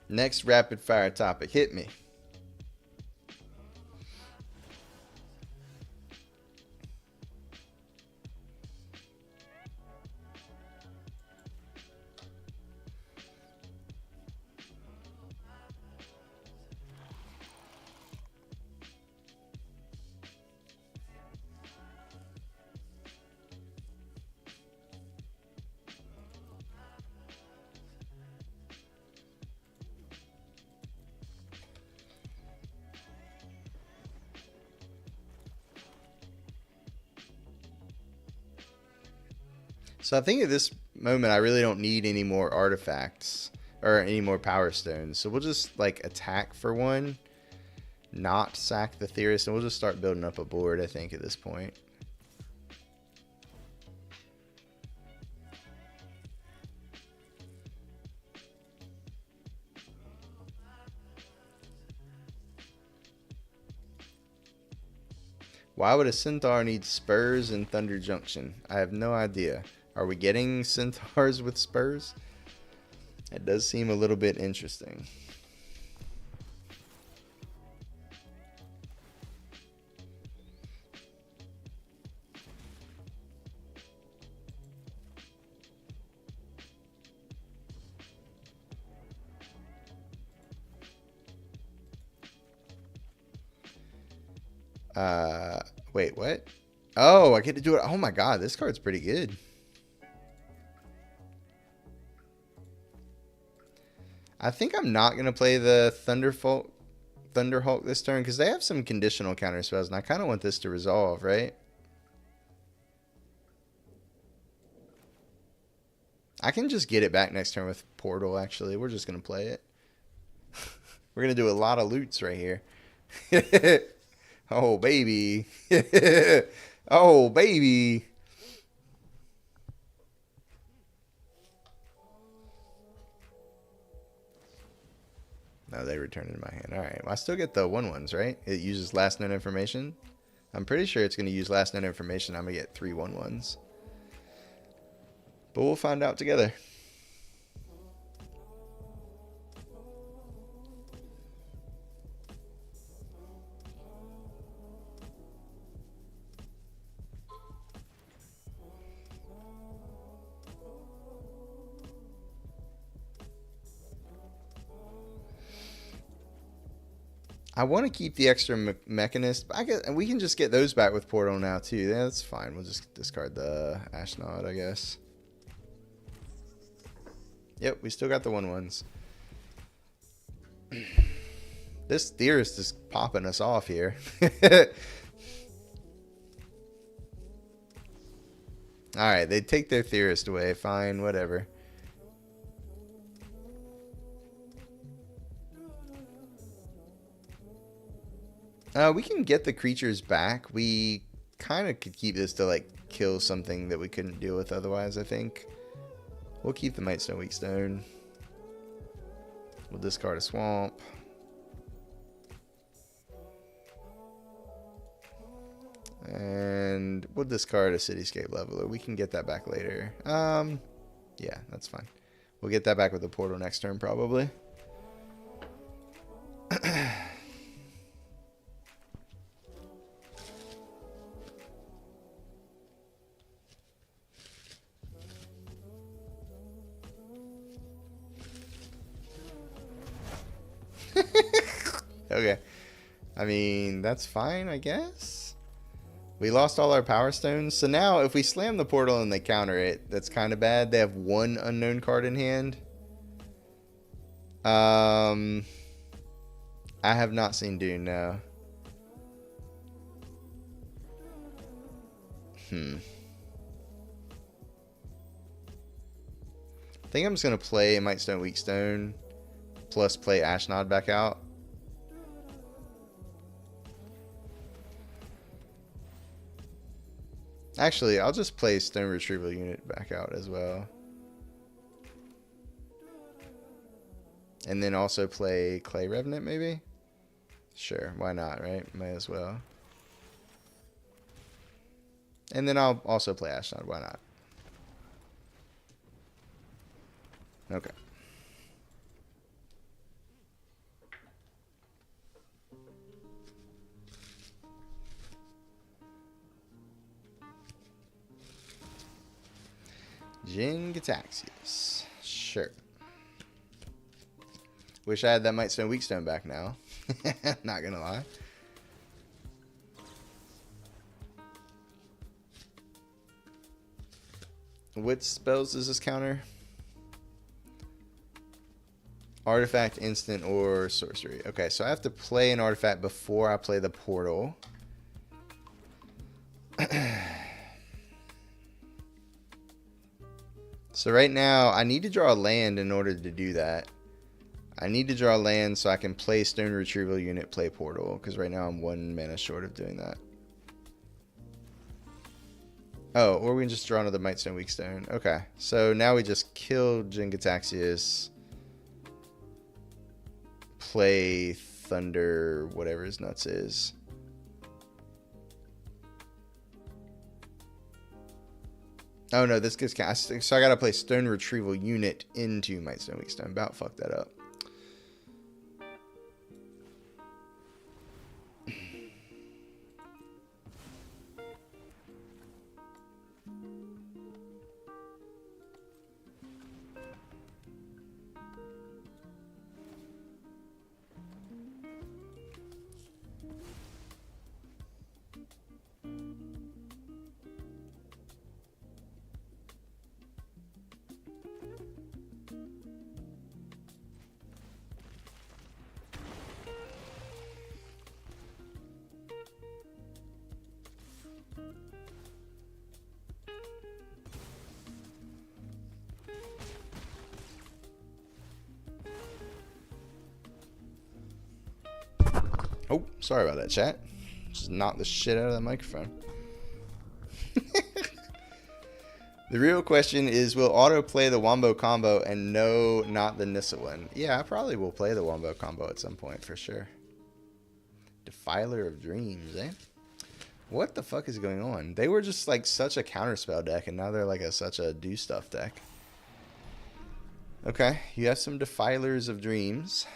Next rapid fire topic, hit me. So I think at this moment I really don't need any more artifacts or any more power stones. So we'll just like attack for one, not sack the Theorist, and we'll just start building up a board, I think, at this point. Why would a Centaur need spurs in Thunder Junction? I have no idea. Are we getting Centaurs with spurs? It does seem a little bit interesting. Uh, wait, what? Oh, I get to do it. Oh my god, this card's pretty good. I think I'm not gonna play the Thunderhulk this turn because they have some conditional counter spells, and I kind of want this to resolve, right? I can just get it back next turn with Portal. Actually, we're just gonna play it. We're gonna do a lot of loots right here. Oh baby. Oh baby. No, they return it in my hand. All right. Well, I still get the 1/1s, right? It uses last known information. I'm pretty sure it's going to use last known information. I'm going to get 3 1/1s. But we'll find out together. I want to keep the extra Mechanist, but I guess, and we can just get those back with Portal now too. Yeah, that's fine. We'll just discard the Ashnod, I guess. Yep, we still got the 1/1s. This Theorist is popping us off here. Alright, they take their Theorist away. Fine, whatever. We can get the creatures back. We kind of could keep this to, like, kill something that we couldn't deal with otherwise, I think. We'll keep the Might Stone, Weak Stone. We'll discard a Swamp. And we'll discard a Cityscape Leveler. We can get that back later. Yeah, that's fine. We'll get that back with the Portal next turn, probably. Okay. I mean, that's fine, I guess. We lost all our Power Stones. So now, if we slam the Portal and they counter it, that's kind of bad. They have 1 unknown card in hand. I have not seen Dune, no. I think I'm just going to play Might Stone, Weak Stone, plus play Ashnod back out. Actually, I'll just play Stone Retrieval Unit back out as well. And then also play Clay Revenant, maybe? Sure, why not, right? Might as well. And then I'll also play Ashnod, why not? Okay. Jin-Gitaxias. Sure. Wish I had that Might Stone, Weak Stone back now. Not gonna lie. What spells does this counter? Artifact, instant, or sorcery. Okay, so I have to play an artifact before I play the Portal. So right now, I need to draw a land in order to do that. I need to draw land so I can play Stone Retrieval Unit, play Portal, because right now I'm 1 mana short of doing that. Oh, or we can just draw another Might Stone, Weak Stone. Okay, so now we just kill Jin-Gitaxias, play Thunder, whatever his nuts is. Oh no, this gets cast. So I gotta play Stone Retrieval Unit into Might Stone, Weak Stone. About fuck that up. Oh, sorry about that, chat. Just knocked the shit out of the microphone. The real question is, will Auto play the Wombo combo? And no, not the Nissa one. Yeah, I probably will play the Wombo combo at some point for sure. Defiler of Dreams, eh? What the fuck is going on? They were just like such a counterspell deck, and now they're like such a do stuff deck. Okay, you have some Defilers of Dreams.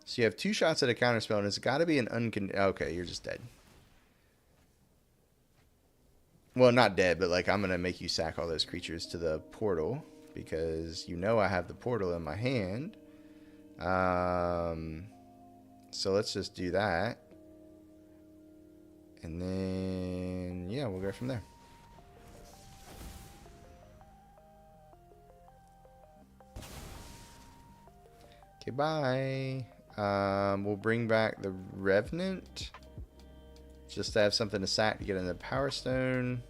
So you have 2 shots at a counterspell, and it's got to be an okay, you're just dead. Well, not dead, but like I'm going to make you sack all those creatures to the portal because you know I have the portal in my hand. So let's just do that. And then, yeah, we'll go from there. Okay, bye. We'll bring back the Revenant just to have something to sack to get in the Power Stone.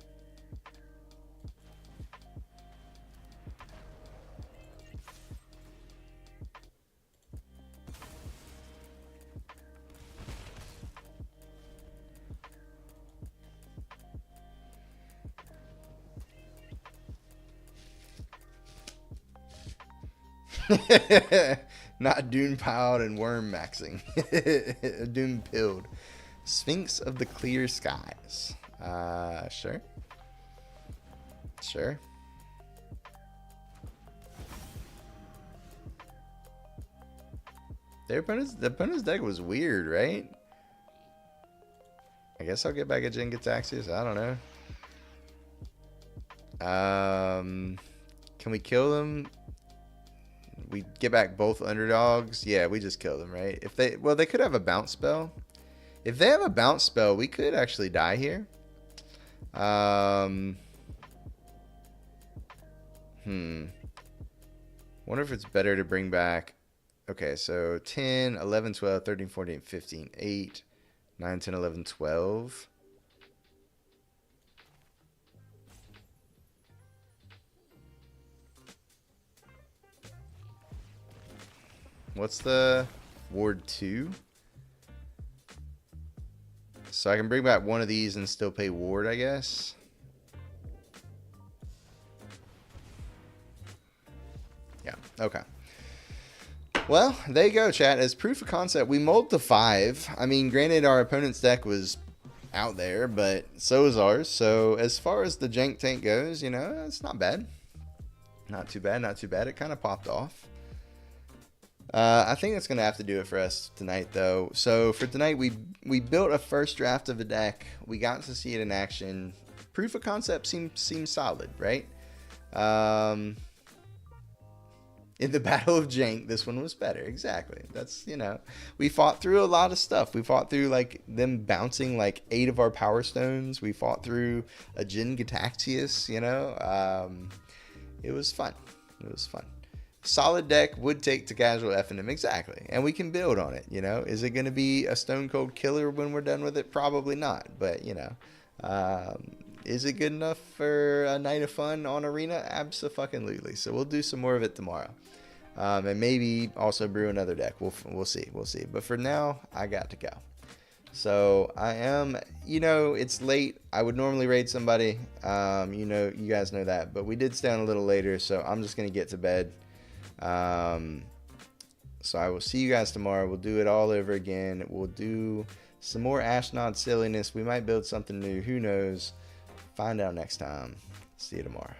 Not Dune piled and worm maxing. Dune pilled. Sphinx of the Clear Skies. Sure. Sure. The opponent's deck was weird, right? I guess I'll get back at Jin Gitaxias. I don't know. Can we kill them? We get back both underdogs. Yeah, we just kill them, right? If they, well, they could have a bounce spell. If they have a bounce spell, we could actually die here. Wonder if it's better to bring back. Okay, so 10, 11, 12, 13, 14, 15, 8, 9, 10, 11, 12. What's the ward 2? So I can bring back one of these and still pay ward, I guess. Yeah, okay. Well, there you go, chat. As proof of concept, we mulled to 5. I mean, granted, our opponent's deck was out there, but so is ours. So as far as the jank tank goes, you know, it's not bad. Not too bad, not too bad. It kind of popped off. I think that's going to have to do it for us tonight, though. So for tonight, we built a first draft of a deck. We got to see it in action. Proof of concept seems solid, right? In the Battle of Jank, this one was better. Exactly. That's, you know, we fought through a lot of stuff. We fought through, like, them bouncing, like, 8 of our Power Stones. We fought through a Jin Gitaxias, you know. It was fun. It was fun. Solid deck would take to casual F&M, exactly. And we can build on it, you know. Is it going to be a stone cold killer when we're done with it? Probably not. But, you know, is it good enough for a night of fun on Arena? Abso-fucking-lutely. So we'll do some more of it tomorrow. And maybe also brew another deck. We'll see. We'll see. But for now, I got to go. So I am, you know, it's late. I would normally raid somebody. You know, you guys know that. But we did stay on a little later, so I'm just going to get to bed. So I will see you guys tomorrow. We'll do it all over again. We'll do some more Ashnod silliness. We might build something new. Who knows? Find out next time. See you tomorrow.